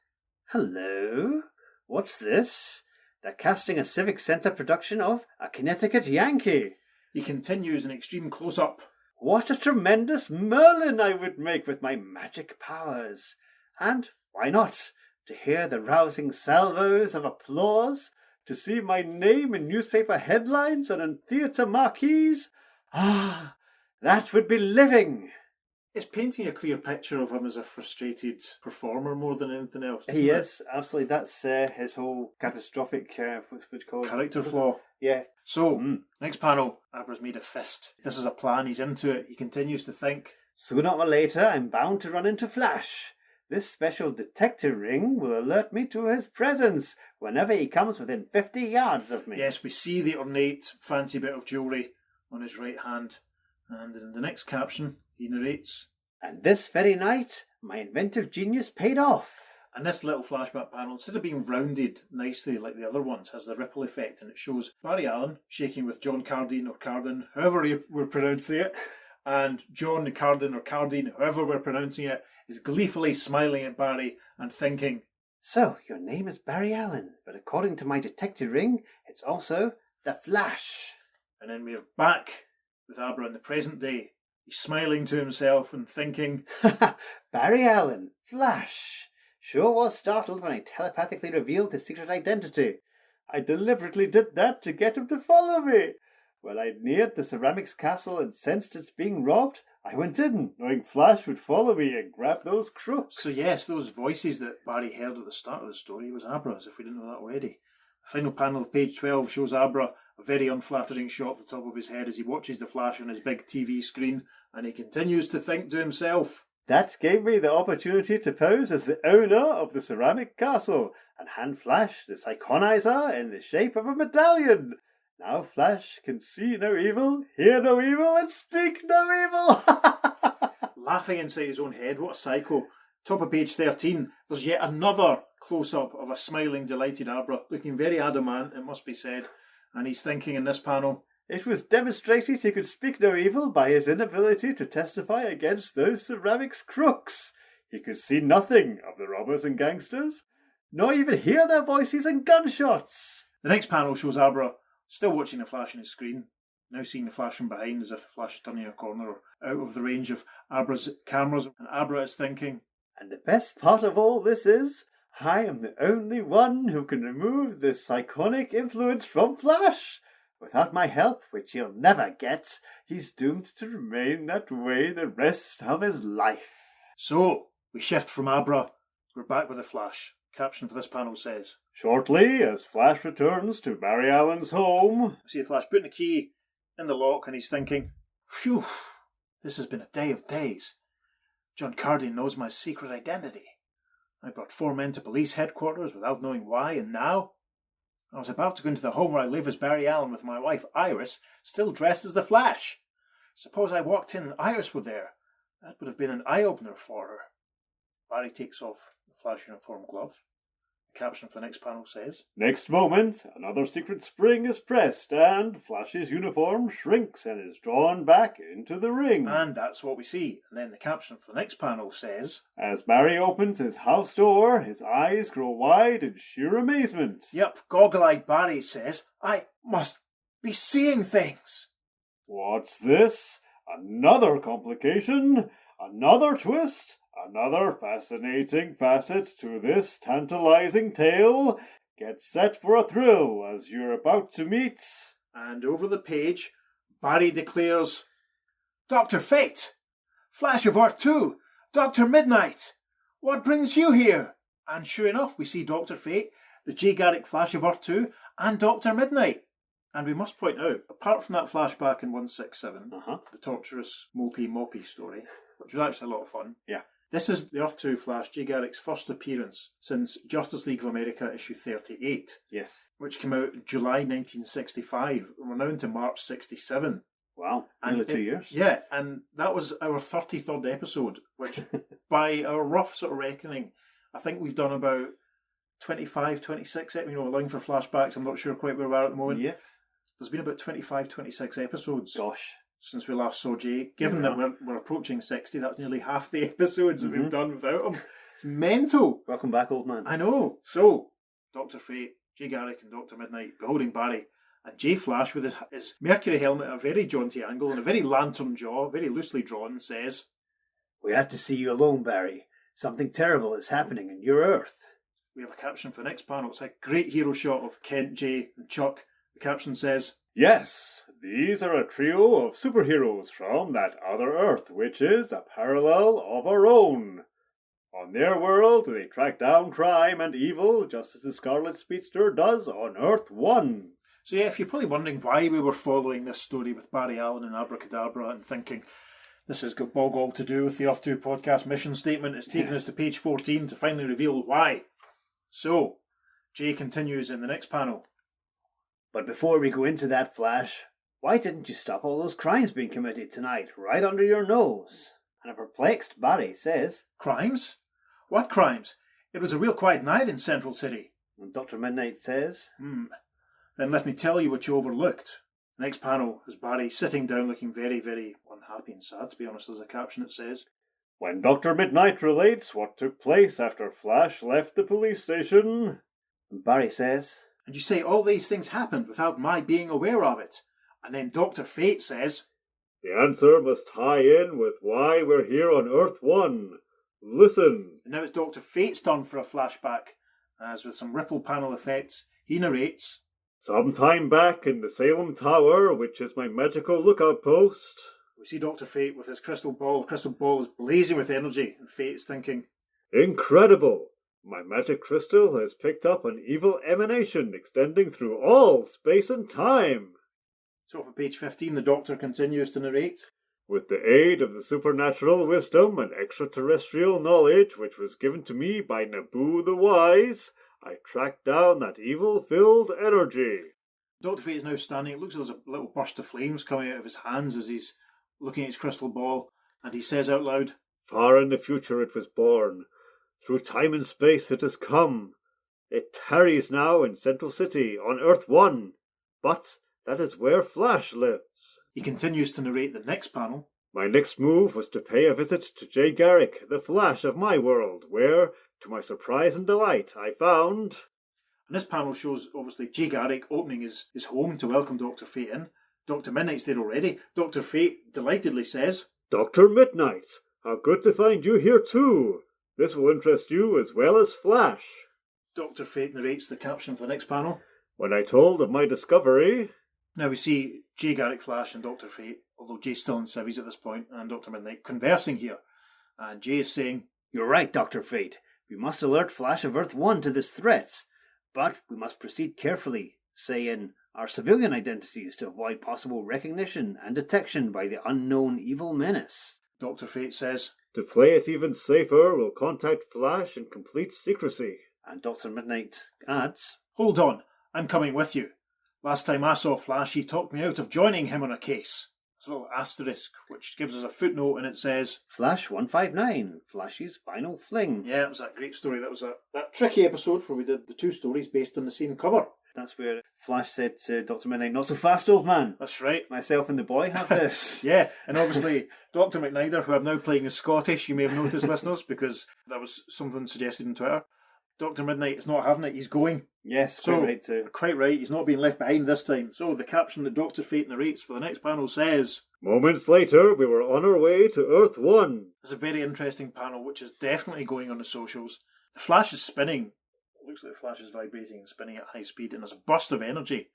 hello? What's this? They're casting a Civic Centre production of A Connecticut Yankee. He continues an extreme close-up. What a tremendous Merlin I would make with my magic powers. And why not? To hear the rousing salvos of applause, to see my name in newspaper headlines and in theatre marquees. Ah, that would be living. It's painting a clear picture of him as a frustrated performer more than anything else. He is, absolutely. That's his whole catastrophic, what's it called? Character flaw. Yeah. So, next panel, Abra's made a fist. This is a plan, he's into it. He continues to think, Sooner or later, I'm bound to run into Flash. This special detector ring will alert me to his presence whenever he comes within 50 yards of me. Yes, we see the ornate, fancy bit of jewellery on his right hand. And in the next caption, he narrates, And this very night, my inventive genius paid off. And this little flashback panel, instead of being rounded nicely like the other ones, has the ripple effect, and it shows Barry Allen shaking with John Cardine or Cardin, however we're pronouncing it, and John Cardin or Cardine, however we're pronouncing it, is gleefully smiling at Barry and thinking, So, your name is Barry Allen, but according to my detective ring, it's also the Flash. And then we're back with Abra in the present day. He's smiling to himself and thinking, Barry Allen, Flash. Sure was startled when I telepathically revealed his secret identity. I deliberately did that to get him to follow me. When I neared the ceramics castle and sensed it's being robbed, I went in, knowing Flash would follow me and grab those crooks. So yes, those voices that Barry heard at the start of the story was Abra's, if we didn't know that already. The final panel of page 12 shows Abra a very unflattering shot of the top of his head as he watches the Flash on his big TV screen, and he continues to think to himself, "That gave me the opportunity to pose as the owner of the ceramic castle and hand Flash the Psychonizer in the shape of a medallion. Now Flash can see no evil, hear no evil, and speak no evil." Laughing inside his own head. What a psycho. Top of page 13, there's yet another close-up of a smiling, delighted Abra, looking very adamant, it must be said, and he's thinking in this panel, "It was demonstrated he could speak no evil by his inability to testify against those ceramics crooks. He could see nothing of the robbers and gangsters, nor even hear their voices and gunshots." The next panel shows Abra still watching the Flash on his screen, now seeing the Flash from behind as if the Flash is turning a corner or out of the range of Abra's cameras, and Abra is thinking, "And the best part of all this is, I am the only one who can remove this psychonic influence from Flash. Without my help, which he'll never get, he's doomed to remain that way the rest of his life." So, we shift from Abra, we're back with the Flash. Caption for this panel says, Shortly, as Flash returns to Barry Allen's home, we see the Flash putting the key in the lock and he's thinking, phew, this has been a day of days. John Cardine knows my secret identity. I brought 4 men to police headquarters without knowing why, and now I was about to go into the home where I live as Barry Allen with my wife Iris, still dressed as the Flash. Suppose I walked in and Iris were there. That would have been an eye-opener for her. Barry takes off the Flash uniform glove. The caption for the next panel says, next moment, another secret spring is pressed and Flash's uniform shrinks and is drawn back into the ring. And that's what we see. And then the caption for the next panel says, as Barry opens his house door, his eyes grow wide in sheer amazement. Yep, goggle-eyed Barry says, I must be seeing things. What's this? Another complication? Another twist? Another fascinating facet to this tantalizing tale? Get set for a thrill as you're about to meet. And over the page, Barry declares, Dr. Fate, Flash of Earth 2, Dr. Midnight, what brings you here? And sure enough, we see Dr. Fate, the J. Garrick Flash of Earth 2, and Dr. Midnight. And we must point out, apart from that flashback in 167, the torturous Mopey story, which was actually a lot of fun. Yeah. This is the Earth 2 Flash, J. Garrick's first appearance since Justice League of America issue 38. Yes. Which came out in July 1965. We're now into March 67. Wow, nearly 2 years. Yeah, and that was our 33rd episode, which by our rough sort of reckoning, I think we've done about 25, 26, allowing for flashbacks. I'm not sure quite where we are at the moment. Yeah. There's been about 25, 26 episodes. Gosh. Since we last saw Jay. Given that we're approaching 60, that's nearly half the episodes that we've done without him. It's mental. Welcome back, old man. I know. So, Dr. Fate, J. Garrick and Dr. Midnight beholding Barry, and J. Flash with his Mercury helmet at a very jaunty angle and a very lantern jaw, very loosely drawn, says, we had to see you alone, Barry. Something terrible is happening in your Earth. We have a caption for the next panel. It's a great hero shot of Kent, Jay and Chuck. The caption says, yes, these are a trio of superheroes from that other Earth, which is a parallel of our own. On their world, they track down crime and evil, just as the Scarlet Speedster does on Earth 1. So yeah, if you're probably wondering why we were following this story with Barry Allen and Abra Kadabra and thinking, this has got bog all to do with the Earth 2 podcast mission statement, it's taken us to page 14 to finally reveal why. So, Jay continues in the next panel. But before we go into that, Flash, why didn't you stop all those crimes being committed tonight, right under your nose? And a perplexed Barry says, crimes? What crimes? It was a real quiet night in Central City. And Dr. Midnight says, Then let me tell you what you overlooked. Next panel is Barry sitting down looking very, very unhappy and sad, to be honest. There's a caption that says, when Dr. Midnight relates what took place after Flash left the police station. And Barry says, and you say all these things happened without my being aware of it. And then Dr. Fate says, the answer must tie in with why we're here on Earth 1. Listen. And now it's Dr. Fate's turn for a flashback, as with some ripple panel effects, he narrates, some time back in the Salem Tower, which is my magical lookout post. We see Dr. Fate with his crystal ball. The crystal ball is blazing with energy, and Fate is thinking, incredible! My magic crystal has picked up an evil emanation extending through all space and time. So for page 15, the Doctor continues to narrate. With the aid of the supernatural wisdom and extraterrestrial knowledge which was given to me by Naboo the Wise, I tracked down that evil-filled energy. Dr. Fate is now standing. It looks like there's a little burst of flames coming out of his hands as he's looking at his crystal ball, and he says out loud, Far in the future it was born. Through time and space it has come. It tarries now in Central City, on Earth 1. But that is where Flash lives. He continues to narrate the next panel. My next move was to pay a visit to Jay Garrick, the Flash of my world, where, to my surprise and delight, I found... And this panel shows, obviously, Jay Garrick opening his home to welcome Dr. Fate in. Dr. Midnight's there already. Dr. Fate delightedly says, Dr. Midnight, how good to find you here too. This will interest you as well as Flash. Dr. Fate narrates the caption for the next panel. When I told of my discovery... Now we see Jay Garrick, Flash and Dr. Fate, although Jay's still in civvies at this point, and Dr. Midnight conversing here. And Jay is saying, You're right, Dr. Fate. We must alert Flash of Earth 1 to this threat. But we must proceed carefully, say in our civilian identities to avoid possible recognition and detection by the unknown evil menace. Dr. Fate says, To play it even safer, we'll contact Flash in complete secrecy. And Dr. Midnight adds, Hold on, I'm coming with you. Last time I saw Flash, he talked me out of joining him on a case. It's a little asterisk, which gives us a footnote, and it says, Flash 159, Flash's final fling. Yeah, it was that great story. That was that tricky episode where we did the two stories based on the same cover. That's where Flash said to Dr. Midnight, Not so fast, old man. That's right. Myself and the boy have this. Yeah, and obviously Dr. McNider, who I'm now playing as Scottish, you may have noticed, listeners, because that was something suggested on Twitter. Dr. Midnight is not having it, he's going. Yes, So, quite right too. Quite right, he's not being left behind this time. So the caption that Dr. Fate narrates for the next panel says, Moments later, we were on our way to Earth 1. It's a very interesting panel, which is definitely going on the socials. The Flash is spinning. It looks like the Flash is vibrating and spinning at high speed, and there's a burst of energy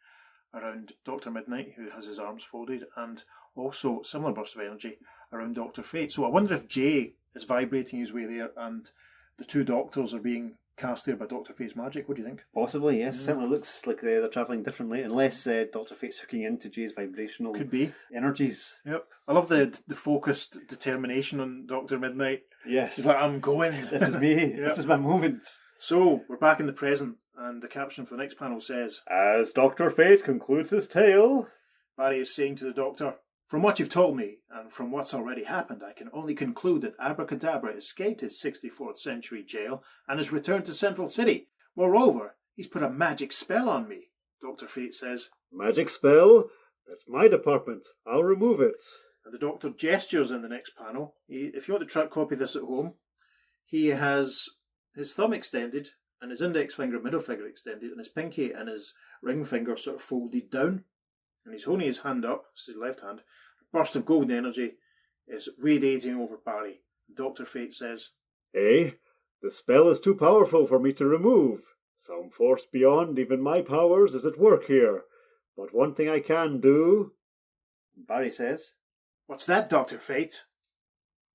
around Dr. Midnight, who has his arms folded, and also a similar burst of energy around Dr. Fate. So I wonder if Jay is vibrating his way there, and the two doctors are being cast there by Dr. Fate's magic. What do you think? Possibly, yes. Certainly looks like they're travelling differently, unless Dr. Fate's hooking into Jay's vibrational Could be. energies. Yep. I love the focused determination on Dr. Midnight. Yes. He's like, I'm going. This is me. Yep. This is my moment. So, we're back in the present, and the caption for the next panel says, As Dr. Fate concludes his tale, Barry is saying to the Doctor, From what you've told me, and from what's already happened, I can only conclude that Abra Kadabra escaped his 64th century jail and has returned to Central City. Moreover, he's put a magic spell on me. Dr. Fate says, Magic spell? That's my department. I'll remove it. and the Doctor gestures in the next panel. If you want to track copy this at home, he has his thumb extended, and his index finger and middle finger extended, and his pinky and his ring finger sort of folded down. And he's holding his hand up, this is his left hand. A burst of golden energy is radiating over Barry. Dr. Fate says, Eh? The spell is too powerful for me to remove. Some force beyond even my powers is at work here. But one thing I can do... Barry says, What's that, Dr. Fate?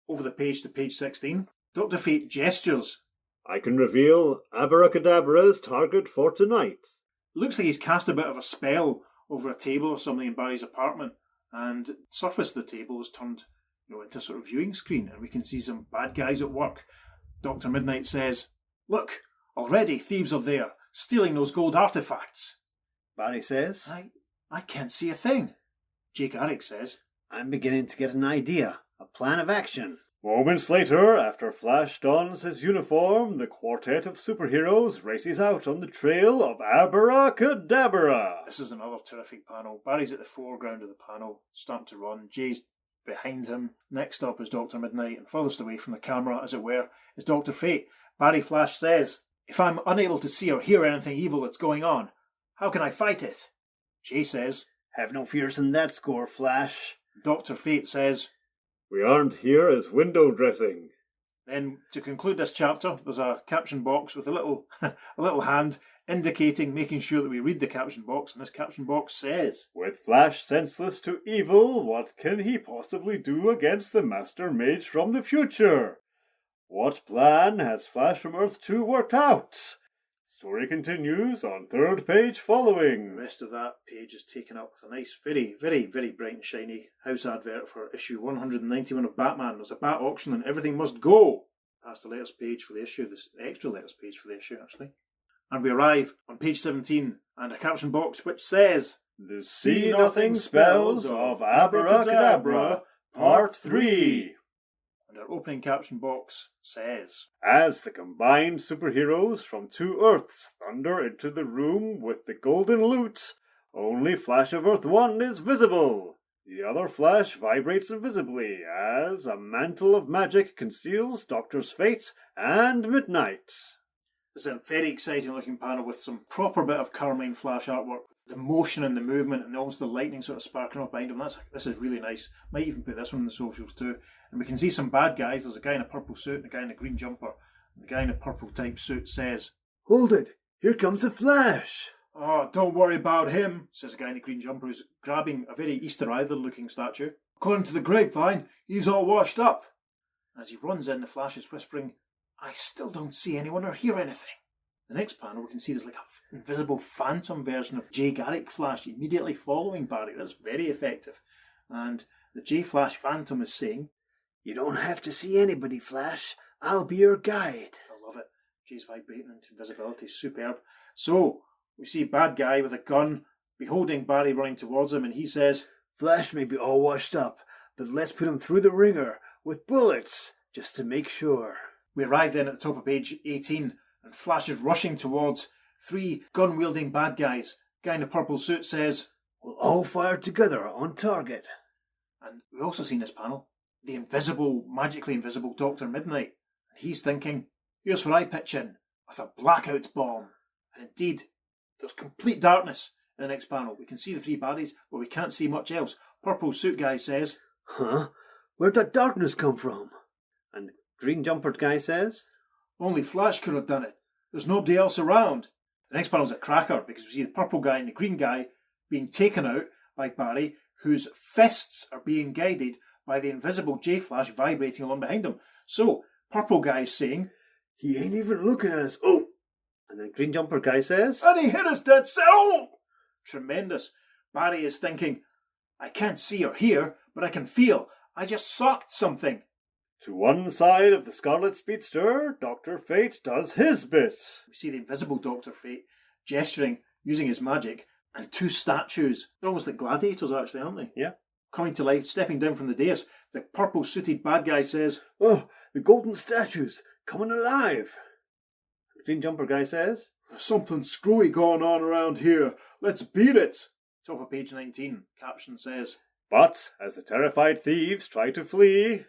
Over the page to page 16, Dr. Fate gestures. I can reveal Abra Kadabra's target for tonight. Looks like he's cast a bit of a spell over a table or something in Barry's apartment, and the surface of the table is turned into a sort of viewing screen, and we can see some bad guys at work. Dr. Midnight says, Look, already thieves are there, stealing those gold artifacts. Barry says, I can't see a thing. Jay Garrick says, I'm beginning to get an idea, a plan of action. Moments later, after Flash dons his uniform, the quartet of superheroes races out on the trail of Abra Kadabra. This is another terrific panel. Barry's at the foreground of the panel, starting to run. Jay's behind him. Next up is Dr. Midnight, and furthest away from the camera, as it were, is Dr. Fate. Barry Flash says, If I'm unable to see or hear anything evil that's going on, how can I fight it? Jay says, Have no fears in that score, Flash. Dr. Fate says, We aren't here as window dressing. Then, to conclude this chapter, there's a caption box with a little hand indicating, making sure that we read the caption box, and this caption box says, With Flash senseless to evil, what can he possibly do against the Master Mage from the future? What plan has Flash from Earth 2 worked out? Story continues on third page The following. rest of that page is taken up with a nice, very, very, very bright and shiny house advert for issue 191 of Batman. There's a bat auction and everything must go. Past the letters page for the issue, the extra letters page for the issue actually. And we arrive on page 17 and a caption box which says, The See Nothing Spells of Abra Kadabra, Part 3. And our opening caption box says, As the combined superheroes from two Earths thunder into the room with the golden loot, only Flash of Earth 1 is visible. The other Flash vibrates invisibly as a mantle of magic conceals Doctor's Fate and Midnight. This is a very exciting looking panel with some proper bit of Carmine Flash artwork. The motion and the movement and also the lightning sort of sparkling off behind him. This is really nice. Might even put this one in the socials too. And we can see some bad guys. There's a guy in a purple suit and a guy in a green jumper. And the guy in a purple type suit says, Hold it! Here comes the Flash! Oh, don't worry about him, says the guy in the green jumper who's grabbing a very Easter Island looking statue. According to the grapevine, he's all washed up. And as he runs in, the Flash is whispering, I still don't see anyone or hear anything. The next panel, we can see there's like an invisible phantom version of Jay Garrick Flash immediately following Barry. That's very effective. And the Jay Flash Phantom is saying, You don't have to see anybody, Flash. I'll be your guide. I love it. Jay's vibrating into invisibility. Superb. So, we see bad guy with a gun beholding Barry running towards him, and he says, Flash may be all washed up, but let's put him through the ringer with bullets, just to make sure. We arrive then at the top of page 18, and Flash is rushing towards three gun-wielding bad guys. Guy in a purple suit says, We'll all fire together on target. and we also see in this panel, the invisible, magically invisible Dr. Midnight. And he's thinking, here's where I pitch in, with a blackout bomb. And indeed, there's complete darkness in the next panel. We can see the three baddies, but we can't see much else. Purple suit guy says, Huh? Where'd that darkness come from? And the green jumpered guy says, only Flash could have done it. There's nobody else around. The next panel's a cracker, because we see the purple guy and the green guy being taken out by Barry, whose fists are being guided by the invisible J-Flash vibrating along behind him. So, purple guy is saying, He ain't even looking at us. Oh! And the green jumper guy says, and he hit us dead set. Oh! Tremendous. Barry is thinking, I can't see or hear, but I can feel. I just socked something. To one side of the Scarlet Speedster, Dr. Fate does his bit. We see the invisible Dr. Fate gesturing, using his magic, and two statues. They're almost like gladiators, actually, aren't they? Yeah. Coming to life, stepping down from the dais. The purple-suited bad guy says, Oh, the golden statues, coming alive. The green jumper guy says, there's something screwy going on around here. Let's beat it. Top of page 19, caption says, But as the terrified thieves try to flee,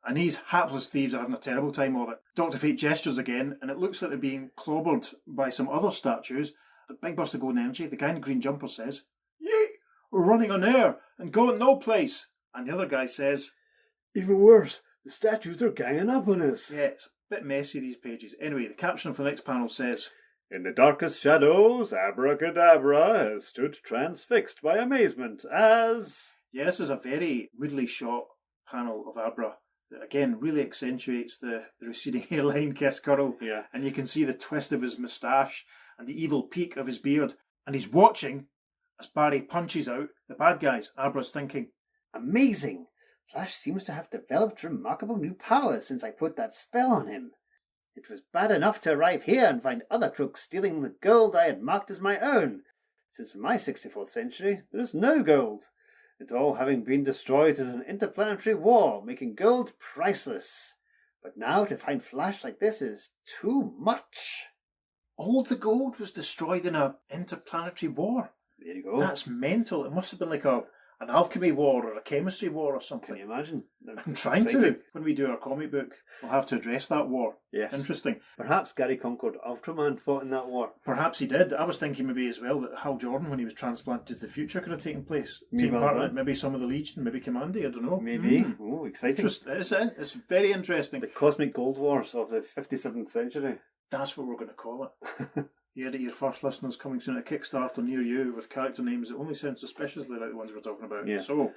and these hapless thieves are having a terrible time of it. Dr. Fate gestures again, and it looks like they're being clobbered by some other statues. A big burst of golden energy. The guy in the green jumper says, Yay! We're running on air and going no place. And the other guy says, Even worse, the statues are ganging up on us. yeah, it's a bit messy, these pages. Anyway, the caption for the next panel says, in the darkest shadows, Abra Kadabra has stood transfixed by amazement as... yeah, this is a very moodily shot panel of Abra that again really accentuates the receding hairline, kiss curl. Yeah. And you can see the twist of his moustache and the evil peak of his beard. And he's watching as Barry punches out the bad guys. Abra's thinking, Amazing! Flash seems to have developed remarkable new powers since I put that spell on him. It was bad enough to arrive here and find other crooks stealing the gold I had marked as my own. Since my 64th century, there is no gold. It all having been destroyed in an interplanetary war, making gold priceless. But now to find Flash like this is too much. all the gold was destroyed in a interplanetary war. There you go. That's mental. It must have been like an alchemy war or a chemistry war or something. Can you imagine? I'm trying Exciting. to. When we do our comic book, we'll have to address that war. Yes. Interesting. Perhaps Gary Concord Ultraman fought in that war. Perhaps he did. I was thinking maybe as well that Hal Jordan, when he was transplanted to the future, could have taken place. Taken well part in done. it. Maybe some of the Legion, maybe Commandy, I don't know. Maybe. Mm. Oh, exciting. It's very interesting. The Cosmic Gold Wars of the 57th century. That's what we're going to call it. You heard it, your first listeners coming soon at Kickstarter near you with character names that only sound suspiciously like the ones we're talking about. Yeah. So,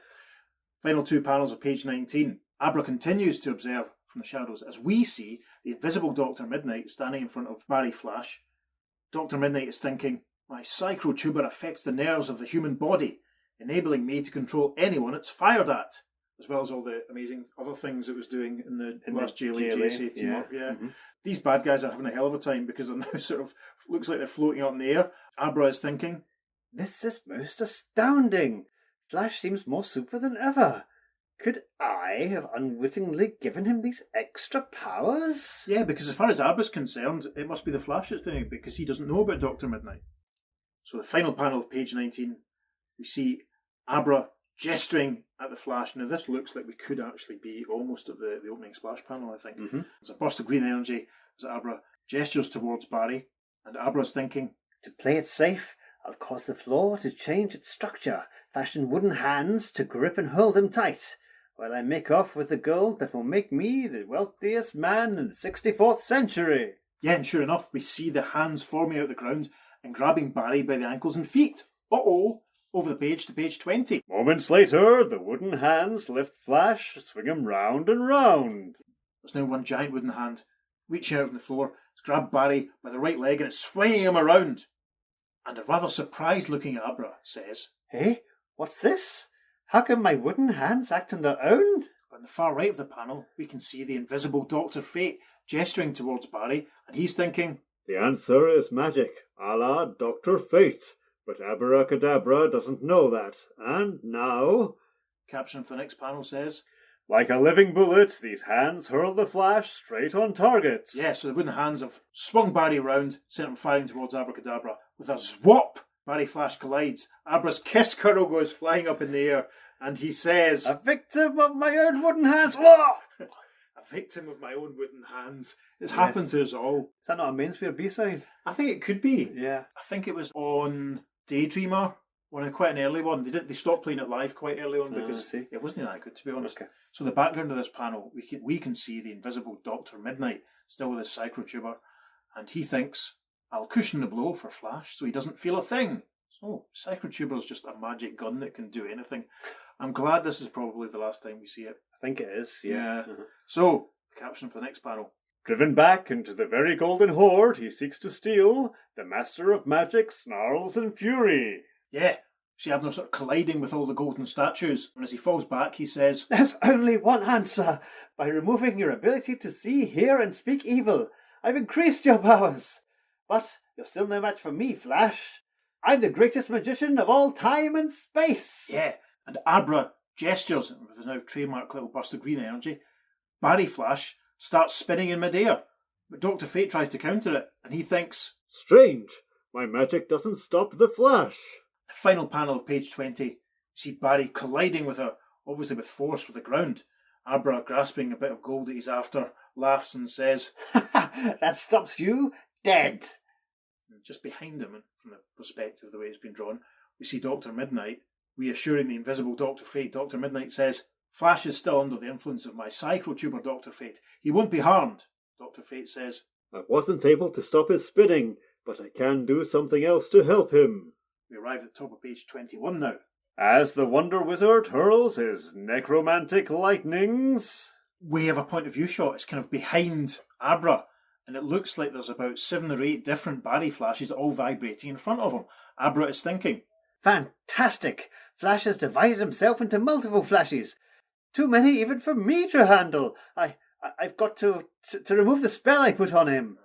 final two panels of page 19. Abra continues to observe from the shadows as we see the invisible Dr. Midnight standing in front of Barry Flash. Dr. Midnight is thinking, my psychotuber affects the nerves of the human body, enabling me to control anyone it's fired at, as well as all the amazing other things it was doing in the last JLA JC team up. Yeah. Mm-hmm. These bad guys are having a hell of a time because they're now sort of, looks like they're floating up in the air. Abra is thinking, This is most astounding. Flash seems more super than ever. Could I have unwittingly given him these extra powers? yeah, because as far as Abra's concerned, it must be the Flash that's doing it because he doesn't know about Dr. Midnight. So the final panel of page 19, we see Abra gesturing at the Flash. Now this looks like we could actually be almost at the opening splash panel, I think. Mm-hmm. There's a burst of green energy as Abra gestures towards Barry, and Abra's thinking, To play it safe, I'll cause the floor to change its structure, fashion wooden hands to grip and hold them tight, while I make off with the gold that will make me the wealthiest man in the 64th century. yeah, and sure enough, we see the hands forming out of the ground and grabbing Barry by the ankles and feet. Uh-oh! Over the page to page 20. Moments later, the wooden hands lift Flash, swing him round and round. There's now one giant wooden hand reaching out from the floor. It's grabbed Barry by the right leg and it's swinging him around. And a rather surprised looking Abra says, Hey, what's this? How can my wooden hands act on their own? on the far right of the panel, we can see the invisible Dr. Fate gesturing towards Barry, and he's thinking, The answer is magic, a la Dr. Fate. But Abra Kadabra doesn't know that. And now... caption for the next panel says, Like a living bullet, these hands hurl the Flash straight on target. yeah, so the wooden hands have swung Barry around, sent him firing towards Abracadabra. With a zwop, Barry Flash collides. Abra's kiss curl goes flying up in the air, and he says, A victim of my own wooden hands. Whoa! a victim of my own wooden hands. It's happened to us all. Is that not a Mainspear B-side? I think it could be. Yeah. I think it was on Daydreamer, quite an early one. They stopped playing it live quite early on because see. it wasn't that good, to be honest. Okay. So the background of this panel, we can see the invisible Dr. Midnight still with his psychotuber, and he thinks, I'll cushion the blow for Flash so he doesn't feel a thing. So psychotuber is just a magic gun that can do anything. I'm glad this is probably the last time we see it. I think it is, Yeah. So, the caption for the next panel. Driven back into the very golden hoard he seeks to steal, the master of magic snarls in fury. Yeah, see Abner sort of colliding with all the golden statues, and as he falls back he says, There's only one answer. By removing your ability to see, hear, and speak evil, I've increased your powers. But you're still no match for me, Flash. I'm the greatest magician of all time and space. yeah, and Abra gestures, with his now trademark little burst of green energy. Barry Flash starts spinning in midair, but Dr. Fate tries to counter it, and he thinks, Strange, my magic doesn't stop the Flash. the final panel of page 20, you see Barry colliding with her, obviously with force, with the ground. Abra, grasping a bit of gold that he's after, laughs and says, That stops you dead. and just behind him, and from the perspective of the way it's been drawn, we see Dr. Midnight reassuring the invisible Dr. Fate. Dr. Midnight says, Flash is still under the influence of my psychotuber, Dr. Fate. He won't be harmed. Dr. Fate says, I wasn't able to stop his spinning, but I can do something else to help him. we arrive at the top of page 21 now. As the Wonder Wizard hurls his necromantic lightnings. We have a point of view shot. It's kind of behind Abra, and it looks like there's about 7 or 8 different Barry Flashes all vibrating in front of him. Abra is thinking, Fantastic! Flash has divided himself into multiple Flashes. Too many even for me to handle. I've got to remove the spell I put on him.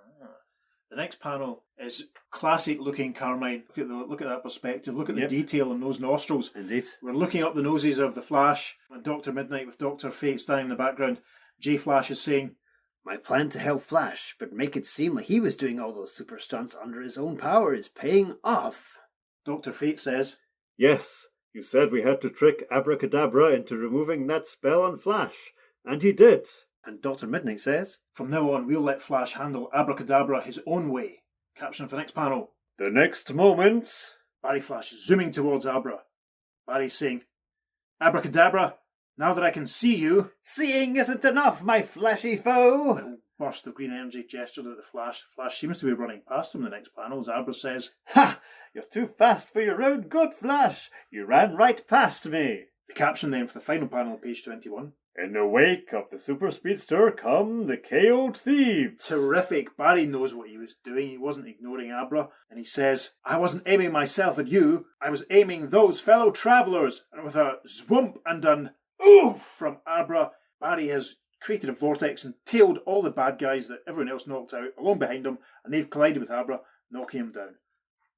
The next panel is classic looking Carmine. Look at that perspective. Look at the Yep. detail in those nostrils. Indeed. We're looking up the noses of the Flash and Dr. Midnight with Dr. Fate standing in the background. J Flash is saying, My plan to help Flash, but make it seem like he was doing all those super stunts under his own power, is paying off. Dr. Fate says, Yes, you said we had to trick Abracadabra into removing that spell on Flash, and he did. And Dr. Midnight says, from now on we'll let Flash handle Abracadabra his own way. Caption for the next panel. The next moment. Barry Flash zooming towards Abra. Barry's saying, Abracadabra, now that I can see you. Seeing isn't enough, my flashy foe. Little burst of green energy gestured at the Flash. The Flash seems to be running past him in the next panel as Abra says, Ha! You're too fast for your own good, Flash. You ran right past me. the caption then for the final panel on page 21. In the wake of the super speedster come the KO'd thieves. Terrific. Barry knows what he was doing. He wasn't ignoring Abra. And he says, I wasn't aiming myself at you. I was aiming those fellow travellers. And with a zwump and an oof from Abra, Barry has created a vortex and tailed all the bad guys that everyone else knocked out along behind him. And they've collided with Abra, knocking him down.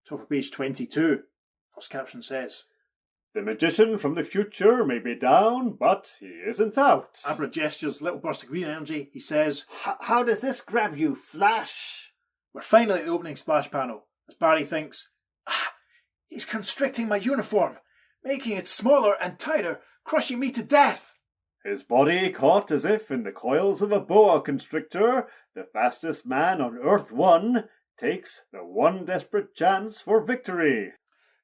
Top of page 22. First caption says, The magician from the future may be down, but he isn't out. Abra gestures, little burst of green energy. He says, How does this grab you, Flash? we're finally at the opening splash panel. As Barry thinks, he's constricting my uniform, making it smaller and tighter, crushing me to death. His body caught as if in the coils of a boa constrictor, the fastest man on Earth 1 takes the one desperate chance for victory.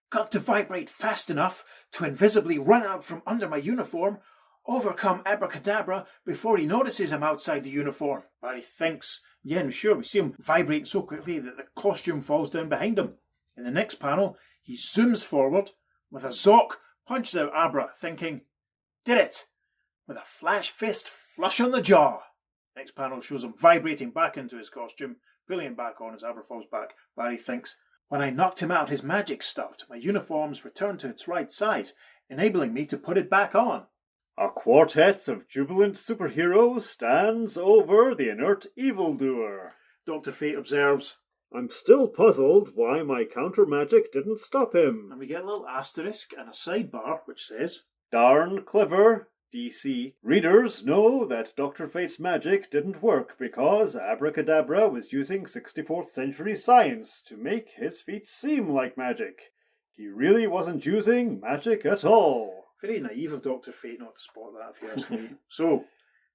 Got to vibrate fast enough to invisibly run out from under my uniform, overcome Abra Kadabra before he notices I'm outside the uniform. Barry thinks, yeah, and sure, we see him vibrating so quickly that the costume falls down behind him. In the next panel, he zooms forward with a zock, punches out Abra, thinking, did it, with a flash fist flush on the jaw. Next panel shows him vibrating back into his costume, pulling him back on as Abra falls back. Barry thinks, when I knocked him out, his magic stopped. My uniform's returned to its right size, enabling me to put it back on. A quartet of jubilant superheroes stands over the inert evildoer. Dr. Fate observes, I'm still puzzled why my counter magic didn't stop him. and we get a little asterisk and a sidebar which says, Darn clever, DC. Readers know that Dr. Fate's magic didn't work because Abra Kadabra was using 64th century science to make his feats seem like magic. He really wasn't using magic at all. very naive of Dr. Fate not to spot that, if you ask me. So,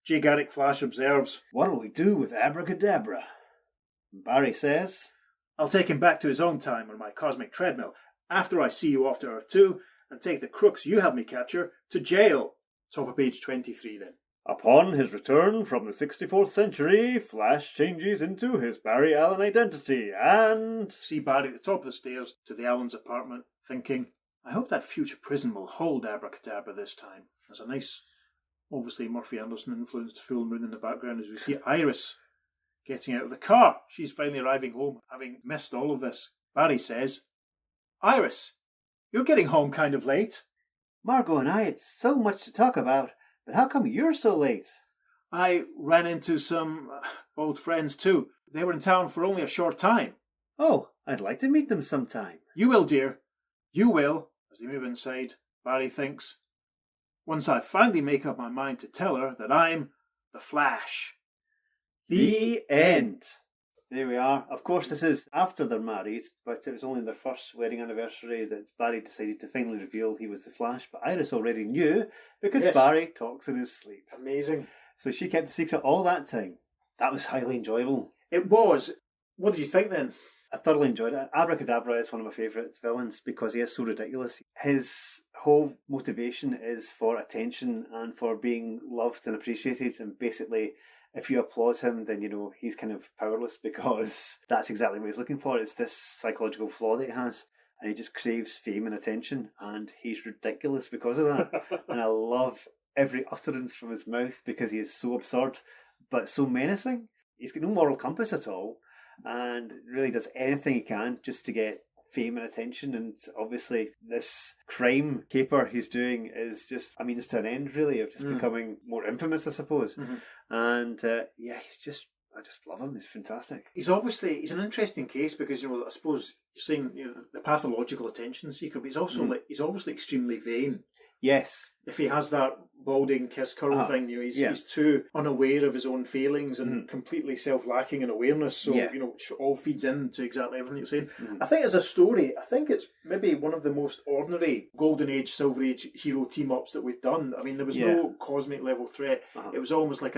J. Garrick Flash observes, What'll we do with Abra Kadabra? Barry says, I'll take him back to his own time on my cosmic treadmill after I see you off to Earth 2 and take the crooks you helped me capture to jail. Top of page 23 then. Upon his return from the 64th century, Flash changes into his Barry Allen identity and... See Barry at the top of the stairs to the Allen's apartment, thinking, I hope that future prison will hold Abra Kadabra this time. There's a nice, obviously Murphy Anderson influenced full moon in the background as we see Iris getting out of the car. She's finally arriving home, having missed all of this. Barry says, Iris, you're getting home kind of late. Margot and I had so much to talk about, but how come you're so late? I ran into some old friends too. They were in town for only a short time. Oh, I'd like to meet them sometime. You will, dear. You will. As they move inside, Barry thinks, once I finally make up my mind to tell her that I'm the Flash. The end. There we are. Of course, this is after they're married, but it was only their first wedding anniversary that Barry decided to finally reveal he was the Flash. But Iris already knew because Yes. Barry talks in his sleep. Amazing. So she kept the secret all that time. That was highly enjoyable. It was. What did you think then? I thoroughly enjoyed it. Abra Kadabra is one of my favourite villains because he is so ridiculous. His whole motivation is for attention and for being loved and appreciated, and basically if you applaud him, then you know he's kind of powerless because that's exactly what he's looking for. It's this psychological flaw that he has, and he just craves fame and attention, and he's ridiculous because of that. And I love every utterance from his mouth because he is so absurd but so menacing. He's got no moral compass at all, and really does anything he can just to get fame and attention. And obviously this crime caper he's doing is just a means to an end, really, of just becoming more infamous, I suppose. And yeah, I just love him. He's fantastic. He's an interesting case because, you know, I suppose you're saying, you know, the pathological attention seeker, but he's also he's obviously extremely vain. Yes. If he has that balding kiss curl thing, you know, he's too unaware of his own failings and completely self-lacking in awareness. So, you know, which all feeds into exactly everything you're saying. I think as a story, I think it's maybe one of the most ordinary Golden Age, Silver Age hero team-ups that we've done. I mean, there was no cosmic level threat. It was almost like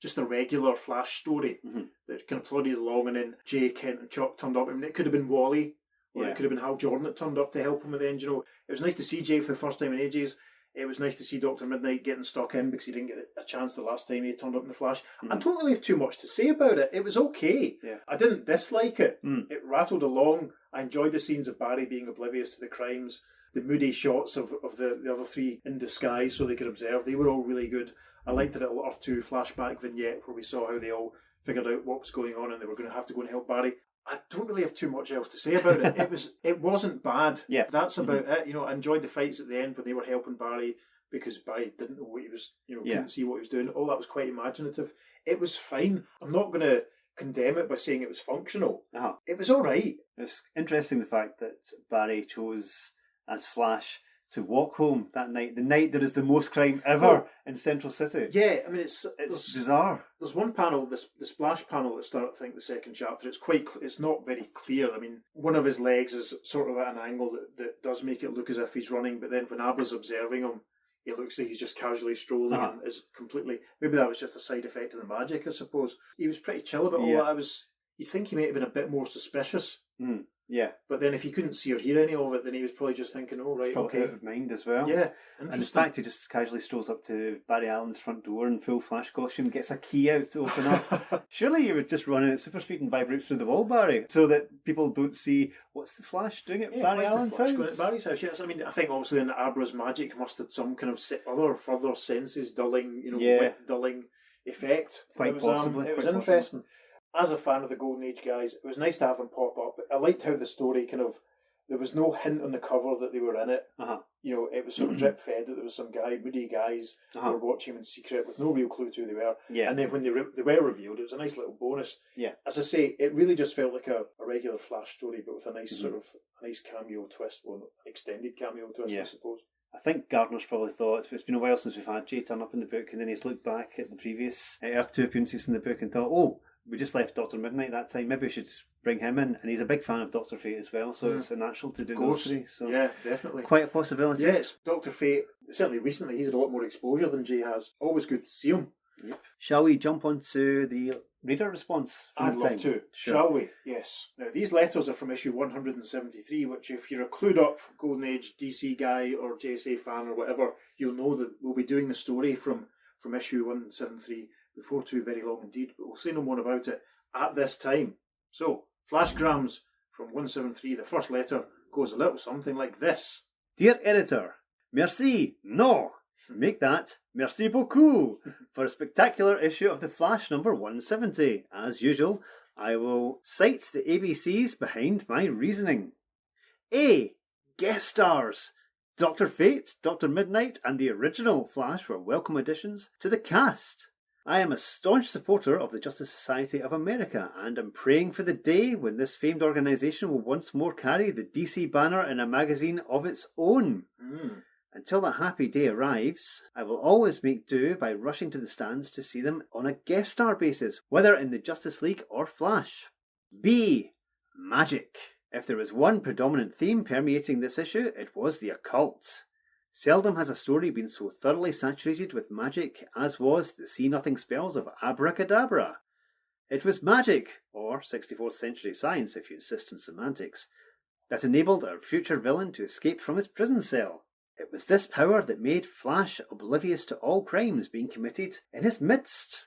just a regular Flash story that kind of plodded along, and then Jay, Kent and Chuck turned up. I mean, it could have been Wally, or it could have been Hal Jordan that turned up to help him at the end. You know, it was nice to see Jay for the first time in ages. It was nice to see Dr. Midnight getting stuck in because he didn't get a chance the last time he turned up in the Flash. I don't really have too much to say about it. It was okay. I didn't dislike it. It rattled along. I enjoyed the scenes of Barry being oblivious to the crimes, the moody shots of the other three in disguise so they could observe. They were all really good. I liked the little Earth 2 flashback vignette where we saw how they all figured out what was going on and they were going to have to go and help Barry. I don't really have too much else to say about it. It wasn't bad. Yeah. That's about it. I enjoyed the fights at the end when they were helping Barry because Barry didn't know what he was, couldn't see what he was doing. All that was quite imaginative. It was fine. I'm not going to condemn it by saying it was functional. Uh-huh. It was all right. It's interesting the fact that Barry chose as Flash to walk home that night, the night there is the most crime ever in Central City. Yeah, I mean, it's bizarre. There's one panel, the splash panel at the start, I think, the second chapter. It's not very clear. I mean, one of his legs is sort of at an angle that does make it look as if he's running, but then when Abra's observing him, it looks like he's just casually strolling and is completely... Maybe that was just a side effect of the magic, I suppose. He was pretty chill about all that. You'd think he might have been a bit more suspicious. Yeah. But then if he couldn't see or hear any of it, then he was probably just thinking, oh, right, probably okay. out of mind as well. Yeah, and in interesting. fact, he just casually strolls up to Barry Allen's front door in full Flash costume, gets a key out to open up. Surely you would just run in at super speed and vibrate through the wall, Barry, so that people don't see what's the Flash doing at Barry Allen's house. Going at Barry's house? Yes, I mean, I think obviously in Abra's magic must have some kind of other further senses dulling, wit dulling effect. Quite possibly. It was interesting. As a fan of the Golden Age guys, it was nice to have them pop up. I liked how the story there was no hint on the cover that they were in it. It was sort of drip fed that there was some moody guys who were watching them in secret with no real clue to who they were. Yeah. And then when they were revealed, it was a nice little bonus. Yeah. As I say, it really just felt like a regular Flash story, but with a nice sort of a nice cameo twist, an extended cameo twist, I suppose. I think Gardner's probably thought it's been a while since we've had Jay turn up in the book, and then he's looked back at the previous Earth 2 appearances in the book and thought, oh, we just left Dr. Midnight that time, maybe we should bring him in. And he's a big fan of Dr. Fate as well, so it's natural to do those three. So yeah, definitely. Quite a possibility. Yes, Dr. Fate, certainly recently he's had a lot more exposure than Jay has. Always good to see him. Yep. Shall we jump on to the reader response? I'd love to. Sure. Shall we? Yes. Now, these letters are from issue 173, which if you're a clued up Golden Age DC guy or JSA fan or whatever, you'll know that we'll be doing the story from issue 173 before too very long indeed, but we'll say no more about it at this time. So, Flashgrams from 173, the first letter goes a little something like this. Dear editor, merci, no, make that merci beaucoup for a spectacular issue of the Flash number 170. As usual, I will cite the ABCs behind my reasoning. A. Guest stars. Dr. Fate, Dr. Midnight, and the original Flash were welcome additions to the cast. I am a staunch supporter of the Justice Society of America and am praying for the day when this famed organisation will once more carry the DC banner in a magazine of its own. Until that happy day arrives, I will always make do by rushing to the stands to see them on a guest star basis, whether in the Justice League or Flash. B. Magic. If there was one predominant theme permeating this issue, it was the occult. Seldom has a story been so thoroughly saturated with magic as was the See-Nothing spells of Abra Kadabra. It was magic, or 64th century science if you insist on semantics, that enabled our future villain to escape from his prison cell. It was this power that made Flash oblivious to all crimes being committed in his midst.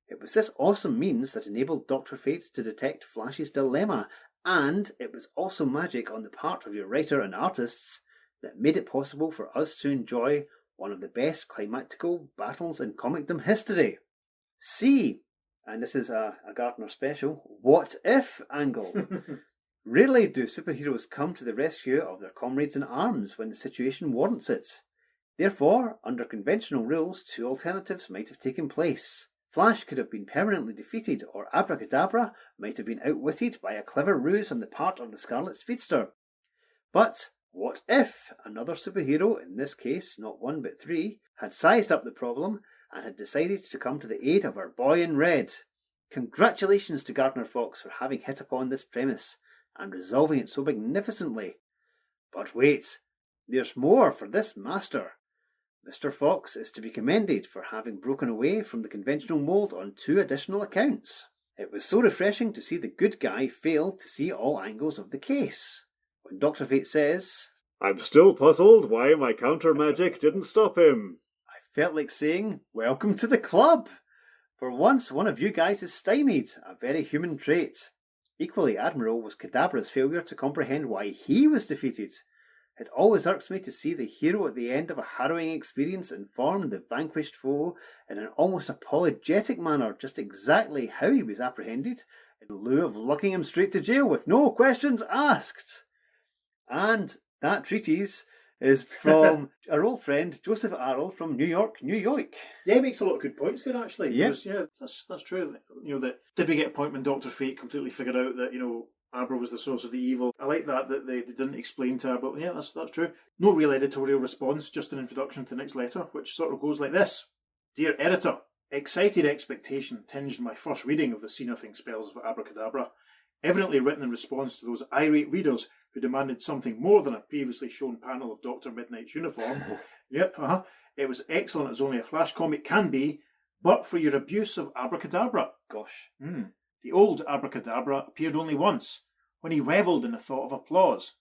It was this awesome means that enabled Dr. Fate to detect Flash's dilemma, and it was also magic on the part of your writer and artists that made it possible for us to enjoy one of the best climactical battles in comicdom history. C, and this is a Gardner special, what if angle. Rarely do superheroes come to the rescue of their comrades in arms when the situation warrants it. Therefore, under conventional rules, two alternatives might have taken place. Flash could have been permanently defeated, or Abra Kadabra might have been outwitted by a clever ruse on the part of the Scarlet Speedster. But what if another superhero, in this case not one but three, had sized up the problem and had decided to come to the aid of our boy in red? Congratulations to Gardner Fox for having hit upon this premise and resolving it so magnificently. But wait, there's more for this master. Mr. Fox is to be commended for having broken away from the conventional mould on 2 additional accounts. It was so refreshing to see the good guy fail to see all angles of the case. When Dr. Fate says, I'm still puzzled why my counter magic didn't stop him. I felt like saying, welcome to the club. For once, one of you guys is stymied, a very human trait. Equally admirable was Kadabra's failure to comprehend why he was defeated. It always irks me to see the hero at the end of a harrowing experience inform the vanquished foe in an almost apologetic manner just exactly how he was apprehended, in lieu of lucking him straight to jail with no questions asked. And that treatise is from our old friend Joseph Arrell from New York, New York. Yeah, he makes a lot of good points there, actually. Yeah. Yeah, that's true. That did we get a point when Dr. Fate completely figured out that, Abra was the source of the evil? I like that they didn't explain to her, but yeah, that's true. No real editorial response, just an introduction to the next letter, which sort of goes like this. Dear editor, excited expectation tinged my first reading of the See-Nothing spells of Abra Kadabra, evidently written in response to those irate readers who demanded something more than a previously shown panel of Dr. Midnight's uniform. It was excellent as only a Flash comic can be, but for your abuse of Abracadabra. Gosh. The old Abracadabra appeared only once, when he revelled in the thought of applause.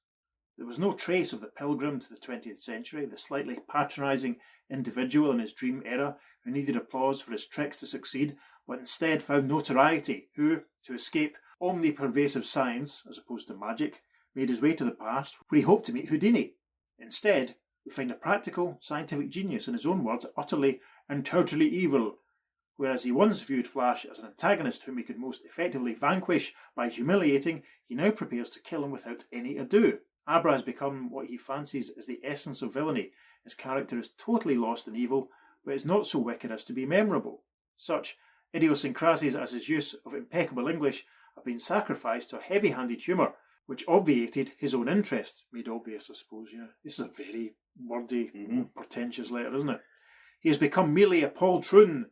There was no trace of the pilgrim to the 20th century, the slightly patronising individual in his dream era who needed applause for his tricks to succeed, but instead found notoriety, who, to escape omnipervasive science, as opposed to magic, made his way to the past, where he hoped to meet Houdini. Instead, we find a practical, scientific genius, in his own words, utterly and totally evil, whereas he once viewed Flash as an antagonist whom he could most effectively vanquish by humiliating, he now prepares to kill him without any ado. Abra has become what he fancies is the essence of villainy. His character is totally lost in evil, but is not so wicked as to be memorable. Such idiosyncrasies as his use of impeccable English have been sacrificed to a heavy-handed humour, which obviated his own interest. Made obvious, I suppose, yeah. This is a very wordy, pretentious letter, isn't it? He has become merely a poltroon,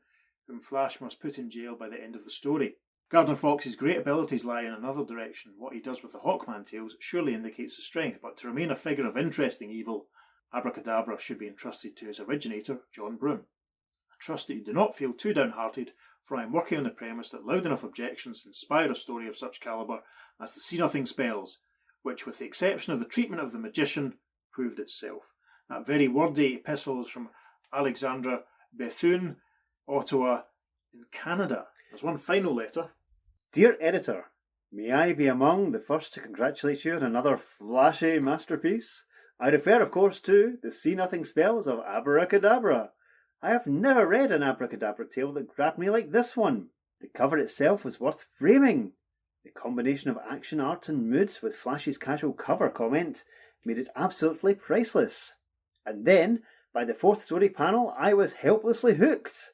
whom Flash must put in jail by the end of the story. Gardner Fox's great abilities lie in another direction. What he does with the Hawkman tales surely indicates his strength, but to remain a figure of interesting evil, Abracadabra should be entrusted to his originator, John Broome. I trust that you do not feel too downhearted, for I am working on the premise that loud enough objections inspire a story of such calibre as the See-Nothing spells, which, with the exception of the treatment of the magician, proved itself. That very wordy epistle is from Alexandra Bethune, Ottawa, in Canada. There's one final letter. Dear editor, may I be among the first to congratulate you on another flashy masterpiece? I refer, of course, to the See-Nothing spells of Abracadabra. I have never read an Abracadabra tale that grabbed me like this one. The cover itself was worth framing. The combination of action art and mood with Flash's casual cover comment made it absolutely priceless. And then, by the fourth story panel, I was helplessly hooked.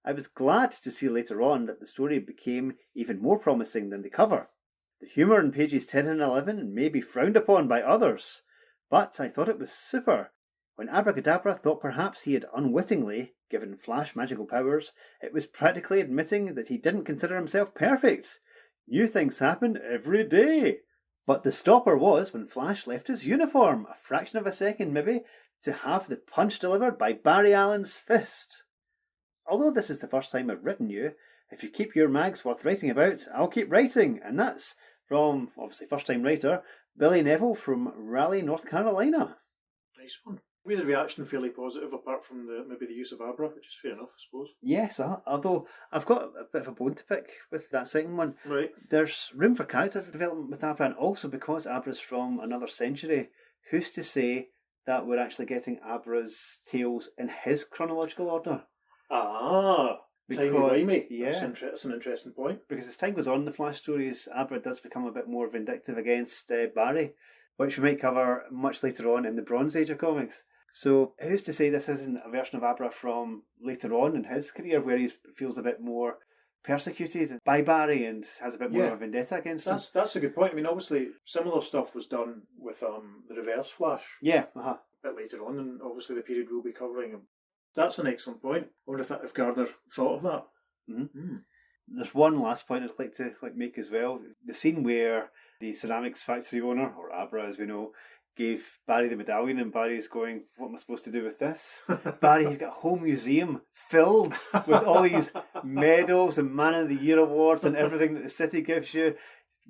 I was glad to see later on that the story became even more promising than the cover. The humour in pages 10 and 11 may be frowned upon by others, but I thought it was super. When Abracadabra thought perhaps he had unwittingly given Flash magical powers, it was practically admitting that he didn't consider himself perfect. New things happen every day. But the stopper was when Flash left his uniform, a fraction of a second maybe, to have the punch delivered by Barry Allen's fist. Although this is the first time I've written you, if you keep your mags worth writing about, I'll keep writing. And that's from, obviously, first-time writer, Billy Neville from Raleigh, North Carolina. Nice one. We had a reaction fairly positive, apart from maybe the use of Abra, which is fair enough, I suppose. Yes, although I've got a bit of a bone to pick with that second one. Right. There's room for character development with Abra, and also because Abra's from another century, who's to say that we're actually getting Abra's tales in his chronological order? Timey-wimey. Yeah. That's an interesting point. Because as time goes on in the Flash stories, Abra does become a bit more vindictive against Barry, which we might cover much later on in the Bronze Age of comics. So who's to say this isn't a version of Abra from later on in his career, where he feels a bit more persecuted by Barry and has a bit more of a vendetta against him? That's a good point. I mean, obviously, similar stuff was done with the Reverse Flash. Yeah, a bit later on, and obviously the period we'll be covering. That's an excellent point. I wonder if Gardner thought of that. Mm-hmm. There's one last point I'd like to make as well. The scene where the ceramics factory owner, or Abra as we know, gave Barry the medallion, and Barry's going, what am I supposed to do with this? Barry, you've got a whole museum filled with all these medals and Man of the Year awards and everything that the city gives you.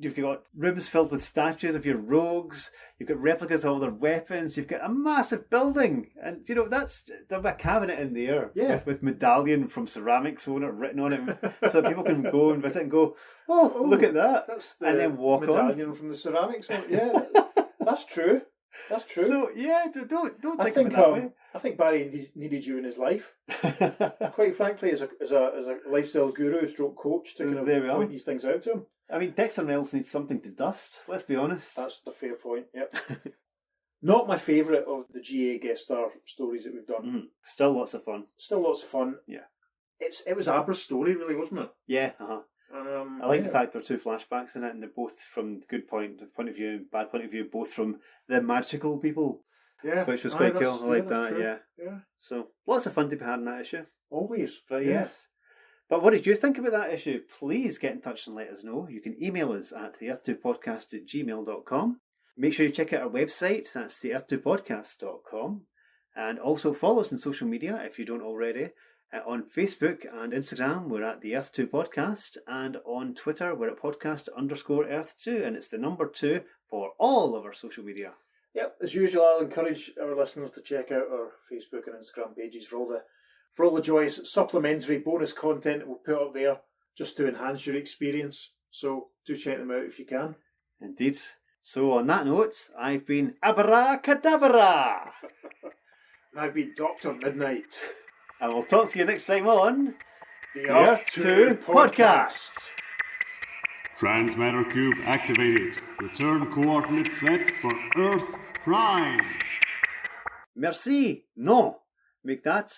You've got rooms filled with statues of your rogues. You've got replicas of all their weapons. You've got a massive building. And, there's a cabinet in there with medallion from ceramics owner written on it, so that people can go and visit and go, oh, look at that. That's the and then walk medallion from the ceramics owner. Yeah, that's true. That's true. So yeah, don't I think think of it I think Barry needed you in his life. that way. Quite frankly, as a lifestyle guru, stroke coach, to kind of There we are. point these things out to him. I mean, Dexter Miles needs something to dust. Let's be honest. That's a fair point. Yep. Not my favourite of the GA guest star stories that we've done. Still lots of fun. Still lots of fun. Yeah. It was Abra's story, really, wasn't it? Yeah. I like the yeah. fact there are two flashbacks in it, and they're both from good point of view and bad point of view, both from the magical people, Yeah, which was quite cool. I like that's that. true. Yeah. Yeah, So lots of fun to be had in that issue. always. But yeah. yes. But what did you think about that issue? Please get in touch and let us know. You can email us at theearth2podcast@gmail.com. Make sure you check out our website. That's theearth2podcast.com. And also follow us on social media if you don't already. On Facebook and Instagram, we're at the Earth 2 Podcast. And on Twitter, we're at podcast_Earth2. And it's the number 2 for all of our social media. Yep, as usual, I'll encourage our listeners to check out our Facebook and Instagram pages for all the joyous supplementary bonus content that we'll put up there just to enhance your experience. So do check them out if you can. Indeed. So on that note, I've been Abra Kadabra. And I've been Dr. Midnight. And we'll talk to you next time on The Earth 2 Podcast. Transmatter Cube activated. Return coordinates set for Earth Prime. Merci. Non. Make that